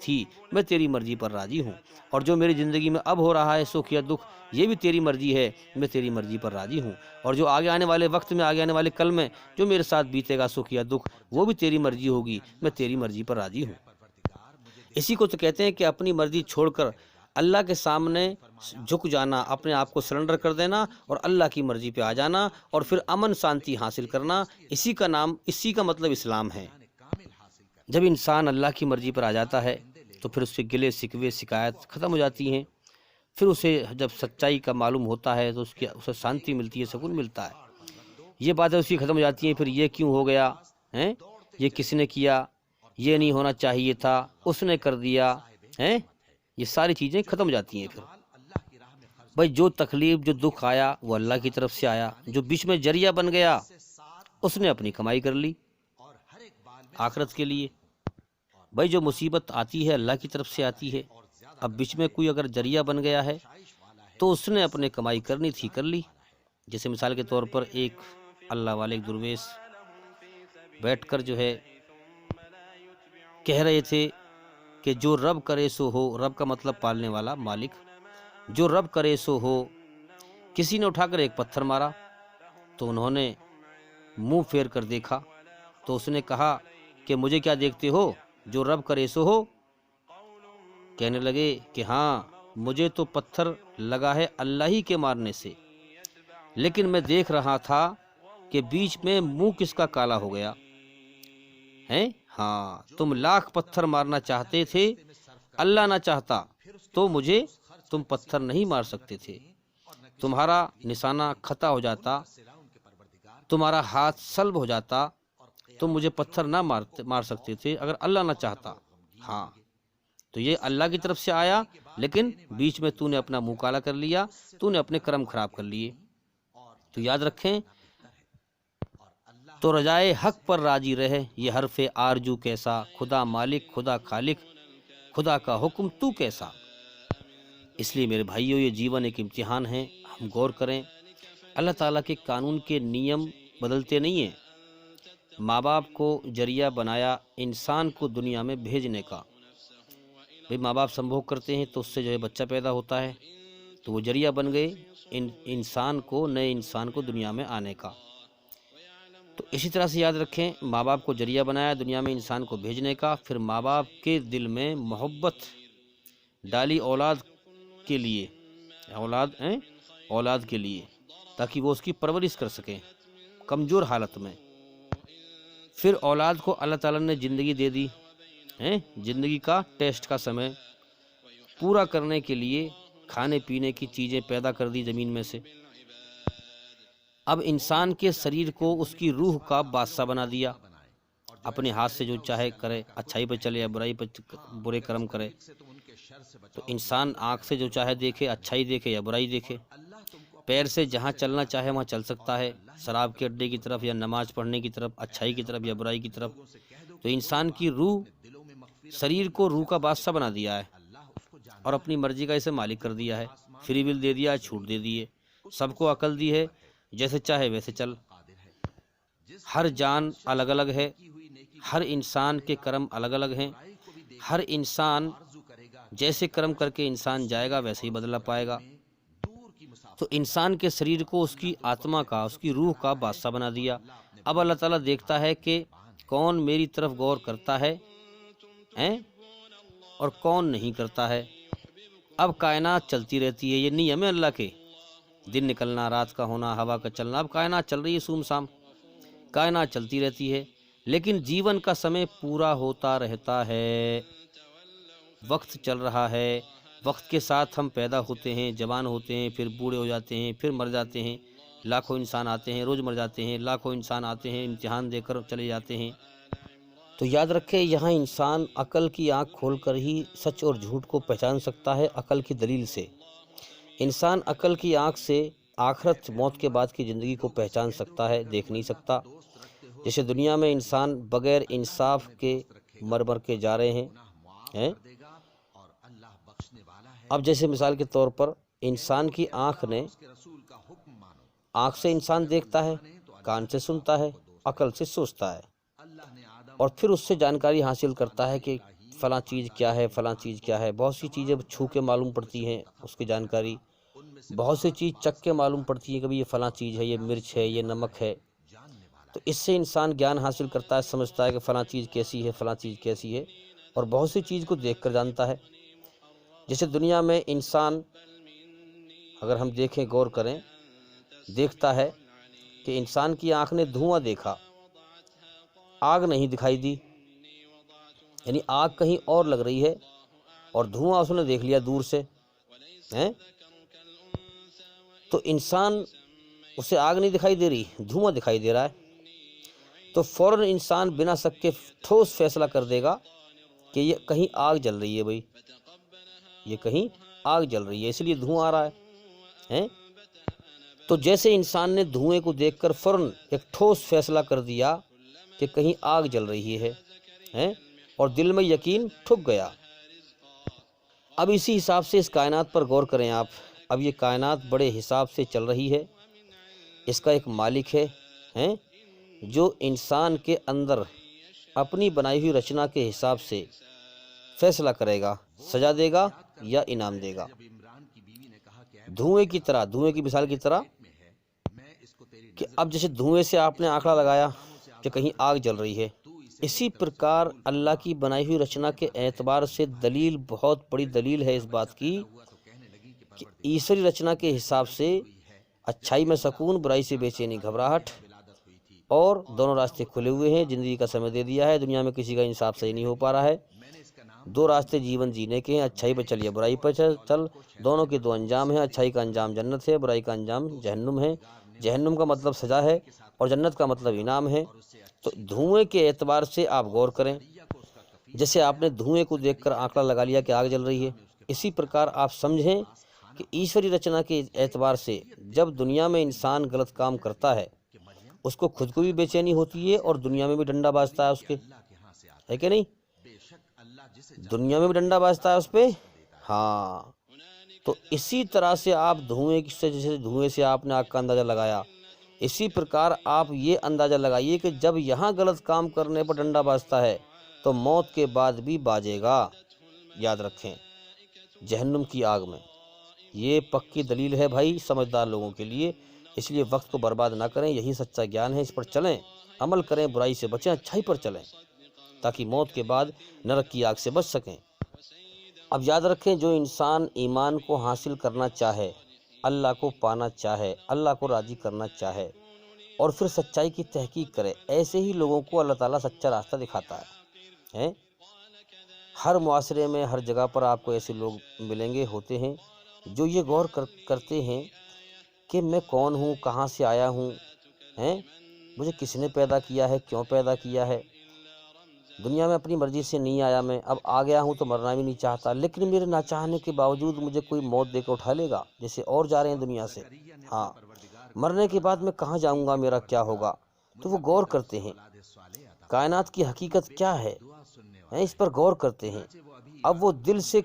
تھی، میں تیری مرضی پر راضی ہوں، اور جو میری زندگی میں اب ہو رہا ہے سکھ یا دکھ یہ بھی تیری مرضی ہے، میں تیری مرضی پر راضی ہوں، اور جو آگے آنے والے وقت میں، آگے آنے والے کل میں جو میرے ساتھ بیتے گا سکھ یا دکھ وہ بھی تیری مرضی ہوگی، میں تیری مرضی پر راضی ہوں۔ اسی کو تو کہتے ہیں کہ اپنی مرضی چھوڑ کر اللہ کے سامنے جھک جانا، اپنے آپ کو سرنڈر کر دینا اور اللہ کی مرضی پہ آ جانا، اور پھر امن شانتی حاصل کرنا، اسی کا مطلب اسلام ہے۔ جب انسان اللہ کی مرضی پر آ جاتا ہے تو پھر اس سے گلے شکوے شکایت ختم ہو جاتی ہیں، پھر اسے جب سچائی کا معلوم ہوتا ہے تو اسے شانتی ملتی ہے، سکون ملتا ہے۔ یہ باتیں اس کی ختم ہو جاتی ہیں، پھر یہ کیوں ہو گیا، یہ کس نے کیا، یہ نہیں ہونا چاہیے تھا، اس نے کر دیا، یہ ساری چیزیں ختم ہو جاتی ہیں۔ پھر بھائی جو تکلیف، جو دکھ آیا وہ اللہ کی طرف سے آیا، جو بیچ میں ذریعہ بن گیا اس نے اپنی کمائی کر لی آخرت کے لیے۔ بھائی جو مصیبت آتی ہے اللہ کی طرف سے آتی ہے، اب بیچ میں کوئی اگر ذریعہ بن گیا ہے تو اس نے اپنے کمائی کرنی تھی کر لی. جیسے مثال کے طور پر ایک اللہ والے ایک درویش بیٹھ کر جو ہے کہہ رہے تھے کہ جو رب کرے سو ہو. رب کا مطلب پالنے والا مالک. جو رب کرے سو ہو. کسی نے اٹھا کر ایک پتھر مارا تو انہوں نے منہ پھیر کر دیکھا تو اس نے کہا کہ مجھے کیا دیکھتے ہو، جو رب کرے سو ہو. کہنے لگے کہ ہاں مجھے تو پتھر لگا ہے اللہ ہی کے مارنے سے، لیکن میں دیکھ رہا تھا کہ بیچ میں منہ کس کا کالا ہو گیا ہے. ہاں تم لاکھ پتھر مارنا چاہتے تھے، اللہ نہ چاہتا تو مجھے تم پتھر نہیں مار سکتے تھے. تمہارا نشانہ خطا ہو جاتا، تمہارا ہاتھ سلب ہو جاتا، تم مجھے پتھر نہ مار سکتے تھے اگر اللہ نہ چاہتا. ہاں تو یہ اللہ کی طرف سے آیا، لیکن بیچ میں تو نے اپنا منہ کالا کر لیا، تو نے اپنے کرم خراب کر لیے. تو یاد رکھیں تو رجائے حق پر راضی رہے، یہ حرف آرجو کیسا، خدا مالک خدا خالق، خدا کا حکم تو کیسا. اس لیے میرے بھائیوں یہ جیون ایک امتحان ہے، ہم غور کریں. اللہ تعالیٰ کے قانون کے نیم بدلتے نہیں ہیں. ماں باپ کو ذریعہ بنایا انسان کو دنیا میں بھیجنے کا. بھئی ماں باپ سمبھوگ کرتے ہیں تو اس سے جو ہے بچہ پیدا ہوتا ہے، تو وہ ذریعہ بن گئے انسان کو، نئے انسان کو دنیا میں آنے کا. تو اسی طرح سے یاد رکھیں ماں باپ کو ذریعہ بنایا دنیا میں انسان کو بھیجنے کا، پھر ماں باپ کے دل میں محبت ڈالی اولاد کے لیے، اولاد کے لیے، تاکہ وہ اس کی پرورش کر سکیں کمزور حالت میں. پھر اولاد کو اللہ تعالیٰ نے زندگی دے دی، زندگی کا ٹیسٹ کا سمے پورا کرنے کے لیے کھانے پینے کی چیزیں پیدا کر دی زمین میں سے. اب انسان کے شریر کو اس کی روح کا بادشاہ بنا دیا، اپنے ہاتھ سے جو چاہے کرے، اچھائی پہ چلے یا برائی پہ برے کرم کرے. تو انسان آنکھ سے جو چاہے دیکھے، اچھائی دیکھے یا برائی دیکھے. پیر سے جہاں چلنا چاہے وہاں چل سکتا ہے، شراب کے اڈے کی طرف یا نماز پڑھنے کی طرف، اچھائی کی طرف یا برائی کی طرف. تو انسان کی روح، شریر کو روح کا بادشاہ بنا دیا ہے اور اپنی مرضی کا اسے مالک کر دیا ہے. فری ول دے دیا، چھوٹ دے دی ہے، سب کو عقل دی ہے، جیسے چاہے ویسے چل. ہر جان الگ الگ ہے، ہر انسان کے کرم الگ الگ ہیں. ہر انسان جیسے کرم کر کے انسان جائے گا ویسے ہی بدلہ پائے گا. تو انسان کے شریر کو اس کی آتما کا، اس کی روح کا بادشاہ بنا دیا. اب اللہ تعالیٰ دیکھتا ہے کہ کون میری طرف غور کرتا ہے اور کون نہیں کرتا ہے. اب کائنات چلتی رہتی ہے، یہ نیم ہے اللہ کے، دن نکلنا رات کا ہونا، ہوا کا چلنا. اب کائنات چل رہی ہے سوم سام، کائنات چلتی رہتی ہے، لیکن جیون کا سمے پورا ہوتا رہتا ہے. وقت چل رہا ہے، وقت کے ساتھ ہم پیدا ہوتے ہیں، جوان ہوتے ہیں، پھر بوڑھے ہو جاتے ہیں، پھر مر جاتے ہیں. لاکھوں انسان آتے ہیں، روز مر جاتے ہیں. لاکھوں انسان آتے ہیں، امتحان دے کر چلے جاتے ہیں. تو یاد رکھے یہاں انسان عقل کی آنکھ کھول کر ہی سچ اور جھوٹ کو پہچان سکتا ہے، عقل کی دلیل سے. انسان عقل کی آنکھ سے آخرت، موت کے بعد کی زندگی کو پہچان سکتا ہے، دیکھ نہیں سکتا. جیسے دنیا میں انسان بغیر انصاف کے مر مر کے جا رہے ہیں. اب جیسے مثال کے طور پر انسان کی آنکھ سے انسان دیکھتا ہے، کان سے سنتا ہے، عقل سے سوچتا ہے، اور پھر اس سے جانکاری حاصل کرتا ہے کہ فلاں چیز کیا ہے، فلاں چیز کیا ہے. بہت سی چیزیں چھو کے معلوم پڑتی ہیں اس کی جانکاری، بہت سی چیز چکھ کے معلوم پڑتی ہے کہ یہ فلاں چیز ہے، یہ مرچ ہے، یہ نمک ہے. تو اس سے انسان گیان حاصل کرتا ہے، سمجھتا ہے کہ فلاں چیز کیسی ہے، فلاں چیز کیسی ہے، اور بہت سی چیز کو دیکھ کر جانتا ہے. جیسے دنیا میں انسان اگر ہم دیکھیں، غور کریں، دیکھتا ہے کہ انسان کی آنکھ نے دھواں دیکھا، آگ نہیں دکھائی دی. یعنی آگ کہیں اور لگ رہی ہے اور دھواں اس نے دیکھ لیا دور سے. تو انسان، اسے آگ نہیں دکھائی دے رہی، دھواں دکھائی دے رہا ہے. تو فوراً انسان بنا شک کے ٹھوس فیصلہ کر دے گا کہ یہ کہیں آگ جل رہی ہے، بھائی یہ کہیں آگ جل رہی ہے، اس لیے دھواں آ رہا ہے. تو جیسے انسان نے دھوئیں کو دیکھ کر فوراً ایک ٹھوس فیصلہ کر دیا کہ کہیں آگ جل رہی ہے، اور دل میں یقین ٹھک گیا. اب اسی حساب سے اس کائنات پر غور کریں آپ. اب یہ کائنات بڑے حساب سے چل رہی ہے. اس کا ایک مالک ہے ہیں جو انسان کے اندر اپنی بنائی ہوئی رچنا کے حساب سے فیصلہ کرے گا، سزا دے گا یا انعام دے گا. دھوئیں کی طرح، دھوئیں کی مثال کی طرح کہ اب جیسے دھوئیں سے آپ نے آنکڑا لگایا کہ کہیں آگ جل رہی ہے، اسی پرکار اللہ کی بنائی ہوئی رچنا کے اعتبار سے دلیل، بہت بڑی دلیل ہے اس بات کی کہ ایشوری رچنا کے حساب سے اچھائی میں سکون، برائی سے بے چینی، گھبراہٹ، اور دونوں راستے کھلے ہوئے ہیں. زندگی کا سمے دے دیا ہے، دنیا میں کسی کا انصاف صحیح نہیں ہو پا رہا ہے. دو راستے جیون جینے کے ہیں، اچھائی پہ چل یا برائی پہ چل. دونوں کے دو انجام ہیں، اچھائی کا انجام جنت ہے، برائی کا انجام جہنم ہے. جہنم کا مطلب سزا ہے اور جنت کا مطلب انعام ہے. تو دھوئیں کے اعتبار سے آپ غور کریں. جیسے آپ نے دھوئیں کو دیکھ کر آنکڑا لگا لیا کہ آگ جل رہی ہے، اسی پرکار آپ سمجھیں کہ ایشوری رچنا کے اعتبار سے جب دنیا میں انسان غلط کام کرتا ہے، اس کو خود کو بھی بے چینی ہوتی ہے اور دنیا میں بھی ڈنڈا بازتا ہے اس کے، ہے کہ نہیں؟ دنیا میں بھی ڈنڈا بازتا ہے اس پہ. ہاں، تو اسی طرح سے آپ دھوئیں سے، جیسے دھوئیں سے آپ نے آگ کا اندازہ لگایا، اسی پرکار آپ یہ اندازہ لگائیے کہ جب یہاں غلط کام کرنے پر ڈنڈا بازتا ہے تو موت کے بعد بھی باجے گا. یاد رکھیں، جہنم کی آگ میں. یہ پکی دلیل ہے بھائی سمجھدار لوگوں کے لیے. اس لیے وقت کو برباد نہ کریں، یہی سچا گیان ہے. اس پر چلیں، عمل کریں، برائی سے بچیں، اچھائی پر چلیں تاکہ موت کے بعد نرک کی آگ سے بچ سکیں. اب یاد رکھیں، جو انسان ایمان کو حاصل کرنا چاہے، اللہ کو پانا چاہے، اللہ کو راضی کرنا چاہے اور پھر سچائی کی تحقیق کرے، ایسے ہی لوگوں کو اللہ تعالیٰ سچا راستہ دکھاتا ہے. ہر معاشرے میں، ہر جگہ پر آپ کو ایسے لوگ ملیں گے، ہوتے ہیں، جو یہ غور کرتے ہیں کہ میں کون ہوں، کہاں سے آیا ہوں، مجھے کس نے پیدا کیا ہے، کیوں پیدا کیا ہے. دنیا میں اپنی مرضی سے نہیں آیا، میں اب آ گیا ہوں تو مرنا بھی نہیں چاہتا، لیکن میرے نہ چاہنے کے باوجود مجھے کوئی موت دے کے اٹھا لے گا، جیسے اور جا رہے ہیں دنیا سے. ہاں، مرنے کے بعد میں کہاں جاؤں گا، میرا کیا ہوگا. تو وہ غور کرتے ہیں کائنات کی حقیقت کیا ہے، اس پر غور کرتے ہیں. اب وہ دل سے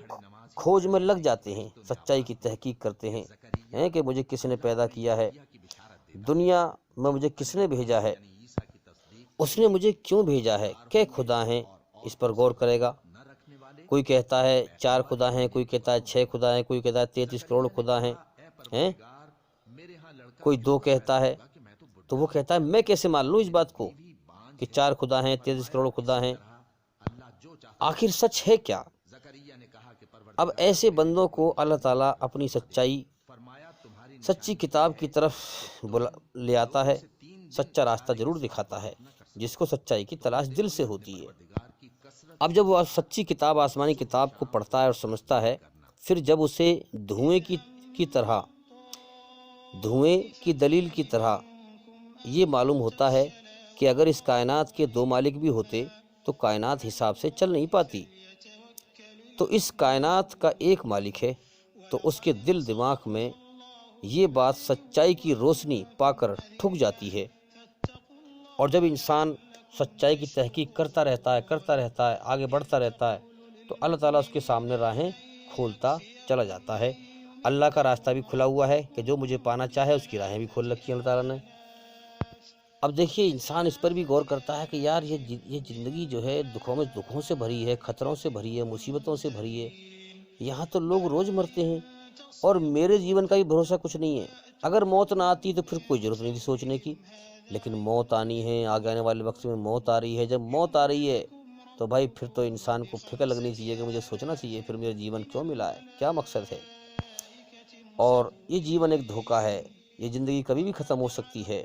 کھوج میں لگ جاتے ہیں، سچائی کی تحقیق کرتے ہیں کہ مجھے کس نے پیدا کیا ہے، دنیا میں مجھے کس نے بھیجا ہے، اس نے مجھے کیوں بھیجا ہے، کہ خدا ہیں. اس پر غور کرے گا. کوئی کہتا ہے 4 خدا ہیں، کوئی کہتا ہے 6 خدا ہیں، کوئی کہتا ہے 33 کروڑ خدا ہیں، کوئی 2 کہتا ہے. تو وہ کہتا ہے میں کیسے مان لوں اس بات کو کہ 4 خدا ہیں، 33 کروڑ خدا ہیں، آخر سچ ہے کیا. اب ایسے بندوں کو اللہ تعالیٰ اپنی سچی کتاب کی طرف لے آتا ہے، سچا راستہ ضرور دکھاتا ہے، جس کو سچائی کی تلاش دل سے ہوتی ہے. اب جب وہ سچی کتاب، آسمانی کتاب کو پڑھتا ہے اور سمجھتا ہے، پھر جب اسے دھوئیں کی طرح، دھوئیں کی دلیل کی طرح یہ معلوم ہوتا ہے کہ اگر اس کائنات کے 2 مالک بھی ہوتے تو کائنات حساب سے چل نہیں پاتی. تو اس کائنات کا ایک مالک ہے، تو اس کے دل دماغ میں یہ بات سچائی کی روشنی پا کر ٹھک جاتی ہے. اور جب انسان سچائی کی تحقیق کرتا رہتا ہے، آگے بڑھتا رہتا ہے، تو اللہ تعالیٰ اس کے سامنے راہیں کھولتا چلا جاتا ہے. اللہ کا راستہ بھی کھلا ہوا ہے کہ جو مجھے پانا چاہے اس کی راہیں بھی کھول رکھی ہیں اللہ تعالیٰ نے. اب دیکھیے، انسان اس پر بھی غور کرتا ہے کہ یار یہ زندگی جو ہے دکھوں سے بھری ہے، خطروں سے بھری ہے، مصیبتوں سے بھری ہے. یہاں تو لوگ روز مرتے ہیں اور میرے جیون کا بھی بھروسہ کچھ نہیں ہے. اگر موت نہ آتی تو پھر کوئی ضرورت نہیں تھی سوچنے کی، لیکن موت آنی ہے، آگے آنے والے وقت میں موت آ رہی ہے. جب موت آ رہی ہے تو بھائی پھر تو انسان کو فکر لگنی چاہیے کہ مجھے سوچنا چاہیے پھر میرا جیون کیوں ملا ہے، کیا مقصد ہے. اور یہ جیون ایک دھوکہ ہے، یہ زندگی کبھی بھی ختم ہو سکتی ہے.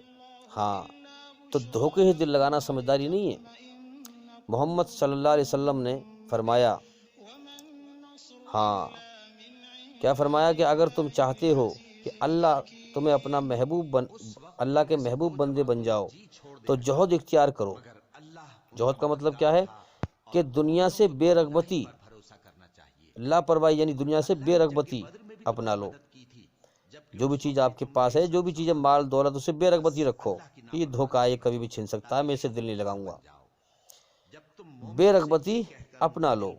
ہاں، تو دھوکے ہی دل لگانا سمجھداری نہیں ہے. محمد صلی اللہ علیہ وسلم نے فرمایا، ہاں کیا فرمایا کہ اگر تم چاہتے ہو کہ اللہ تمہیں اپنا اللہ کے محبوب بندے بن جاؤ تو جوہد اختیار کرو. جوہد کا مطلب کیا ہے کہ دنیا سے بے رغبتی، لاپرواہی، یعنی دنیا سے بے رغبتی اپنا لو. جو بھی چیز آپ کے پاس ہے، جو بھی چیز مال دولت، اسے بے رغبتی رکھو. یہ دھوکہ ہے، کبھی بھی چھن سکتا ہے، میں اسے دل نہیں لگاؤں گا. بے رغبتی اپنا لو.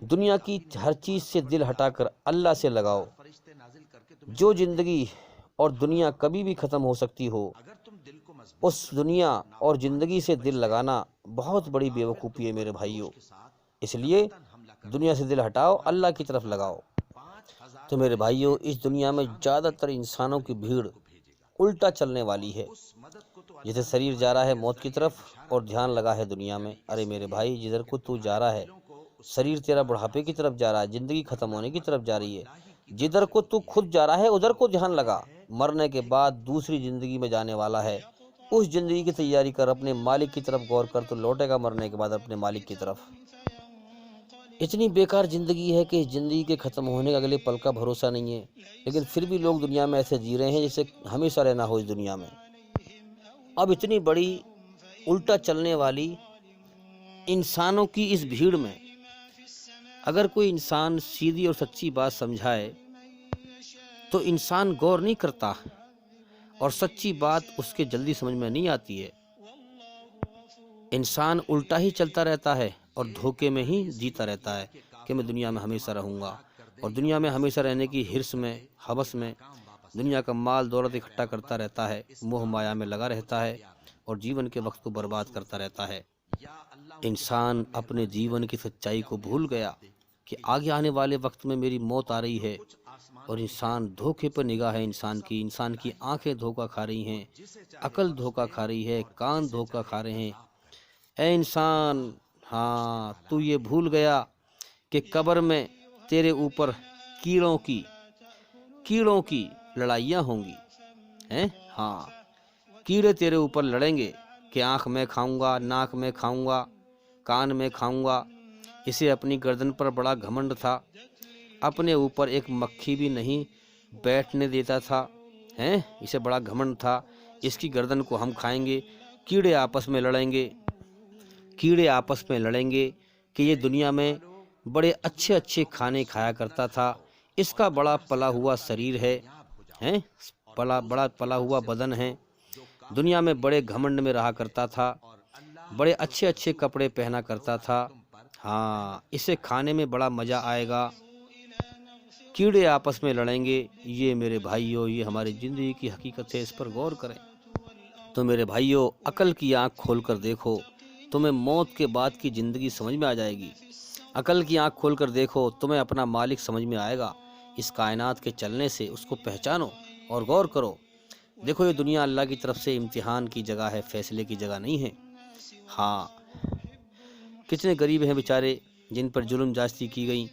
دنیا کی ہر چیز سے دل ہٹا کر اللہ سے لگاؤ۔ جو زندگی اور دنیا کبھی بھی ختم ہو سکتی ہو، اس دنیا اور زندگی سے دل لگانا بہت بڑی بیوقوفی ہے میرے بھائیوں۔ اس لیے دنیا سے دل ہٹاؤ، اللہ کی طرف لگاؤ۔ تو میرے بھائیوں، اس دنیا میں زیادہ تر انسانوں کی بھیڑ الٹا چلنے والی ہے۔ جیسے شریر جا رہا ہے موت کی طرف اور دھیان لگا ہے دنیا میں۔ ارے میرے بھائی، جدھر کو تو جا رہا ہے، شریر تیرا بڑھاپے کی طرف جا رہا ہے، زندگی ختم ہونے کی طرف جا رہی ہے، جدھر کو تو خود جا رہا ہے ادھر کو دھیان لگا۔ مرنے کے بعد دوسری زندگی میں جانے والا ہے، اس زندگی کی تیاری کر، اپنے مالک کی طرف غور کر، تو لوٹے گا مرنے کے بعد اپنے مالک کی طرف۔ اتنی بیکار زندگی ہے کہ اس زندگی کے ختم ہونے کا اگلے پل کا بھروسہ نہیں ہے، لیکن پھر بھی لوگ دنیا میں ایسے جی رہے ہیں جیسے ہمیشہ رہنا ہو اس دنیا میں۔ اب اتنی بڑی الٹا چلنے والی انسانوں کی اس بھیڑ میں اگر کوئی انسان سیدھی اور سچی بات سمجھائے تو انسان غور نہیں کرتا، اور سچی بات اس کے جلدی سمجھ میں نہیں آتی ہے۔ انسان الٹا ہی چلتا رہتا ہے اور دھوکے میں ہی جیتا رہتا ہے کہ میں دنیا میں ہمیشہ رہوں گا، اور دنیا میں ہمیشہ رہنے کی حرص میں، ہوس میں دنیا کا مال دولت اکٹھا کرتا رہتا ہے، موہ مایا میں لگا رہتا ہے اور جیون کے وقت کو برباد کرتا رہتا ہے۔ انسان اپنے جیون کی سچائی کو بھول گیا کہ آگے آنے والے وقت میں میری موت آ رہی ہے، اور انسان دھوکے پر نگاہ ہے انسان کی آنکھیں دھوکہ کھا رہی ہیں، عقل دھوکہ کھا رہی ہے، کان دھوکہ کھا رہے ہیں۔ اے انسان، ہاں تو یہ بھول گیا کہ قبر میں تیرے اوپر کیڑوں کی لڑائیاں ہوں گی، ہیں؟ ہاں، کیڑے تیرے اوپر لڑیں گے کہ آنکھ میں کھاؤں گا، ناک میں کھاؤں گا، کان میں کھاؤں گا۔ اسے اپنی گردن پر بڑا گھمنڈ تھا، اپنے اوپر ایک مکھی بھی نہیں بیٹھنے دیتا تھا، ہیں؟ اسے بڑا گھمنڈ تھا، اس کی گردن کو ہم کھائیں گے۔ کیڑے آپس میں لڑیں گے کہ یہ دنیا میں بڑے اچھے اچھے کھانے کھایا کرتا تھا، اس کا بڑا پلا ہوا شریر ہے، ہیں؟ بڑا پلا ہوا بدن ہے، دنیا میں بڑے گھمنڈ میں رہا کرتا تھا، بڑے اچھے اچھے کپڑے پہنا کرتا تھا، ہاں اسے کھانے میں بڑا مزہ آئے گا۔ کیڑے آپس میں لڑیں گے، یہ میرے بھائیوں یہ ہماری زندگی کی حقیقت ہے، اس پر غور کریں۔ تو میرے بھائیوں، عقل کی آنکھ کھول کر دیکھو، تمہیں موت کے بعد کی زندگی سمجھ میں آ جائے گی۔ عقل کی آنکھ کھول کر دیکھو، تمہیں اپنا مالک سمجھ میں آئے گا۔ اس کائنات کے چلنے سے اس کو پہچانو اور غور کرو۔ دیکھو، یہ دنیا اللہ کی طرف سے امتحان کی جگہ ہے، فیصلے کی جگہ نہیں ہے۔ ہاں، کتنے غریب ہیں بیچارے جن پر ظلم زیادتی کی گئی،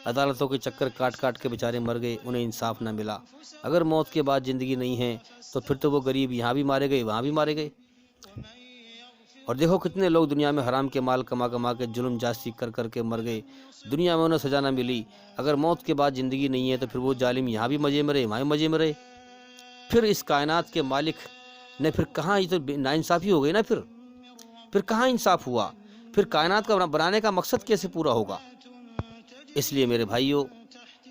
عدالتوں کے چکر کاٹ کے بیچارے مر گئے، انہیں انصاف نہ ملا۔ اگر موت کے بعد زندگی نہیں ہے تو پھر تو وہ غریب یہاں بھی مارے گئے، وہاں بھی مارے گئے۔ اور دیکھو کتنے لوگ دنیا میں حرام کے مال کما کے ظلم زیادتی کر کے مر گئے، دنیا میں انہیں سزا نہ ملی۔ اگر موت کے بعد زندگی نہیں ہے تو پھر وہ ظالم یہاں بھی مزے میں رہے، وہاں بھی مزے میں رہے۔ پھر اس کائنات کے مالک نے پھر کہاں، یہ تو ناانصافی ہو گئی نا، پھر کہاں انصاف ہوا؟ پھر کائنات کا بنانے کا مقصد کیسے پورا ہوگا؟ اس لیے میرے بھائیوں،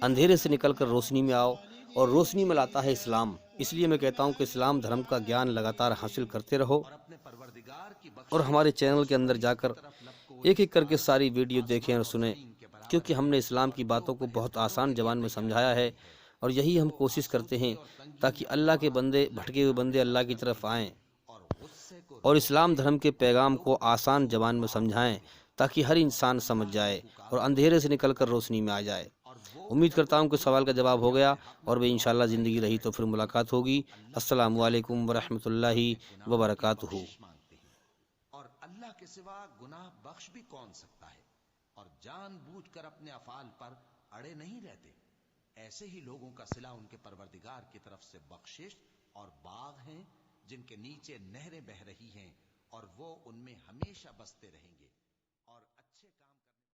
اندھیرے سے نکل کر روشنی میں آؤ، اور روشنی میں لاتا ہے اسلام۔ اس لیے میں کہتا ہوں کہ اسلام دھرم کا گیان لگاتار حاصل کرتے رہو، اور ہمارے چینل کے اندر جا کر ایک ایک کر کے ساری ویڈیو دیکھیں اور سنیں، کیونکہ ہم نے اسلام کی باتوں کو بہت آسان زبان میں سمجھایا ہے، اور یہی ہم کوشش کرتے ہیں تاکہ اللہ کے بندے، بھٹکے ہوئے بندے اللہ کی طرف آئیں اور اسلام دھرم کے پیغام کو آسان زبان میں سمجھائیں، تاکہ ہر انسان سمجھ جائے اور اندھیرے سے نکل کر روشنی میں آ جائے۔ امید کرتا ہوں کہ سوال کا جواب ہو گیا، اور بھی انشاءاللہ زندگی رہی تو پھر ملاقات ہوگی۔ السلام علیکم ورحمۃ اللہ وبرکاتہ۔ اور اللہ کے سوا گناہ بخش بھی کون سکتا ہے، اور جان بوجھ کر اپنے افعال پر اڑے نہیں رہتے۔ ایسے ہی لوگوں کا صلہ ان کے پروردگار کی طرف سے بخشش اور باغ ہیں جن کے نیچے نہریں بہہ رہی ہیں، اور وہ ان میں ہمیشہ بستے رہیں گے۔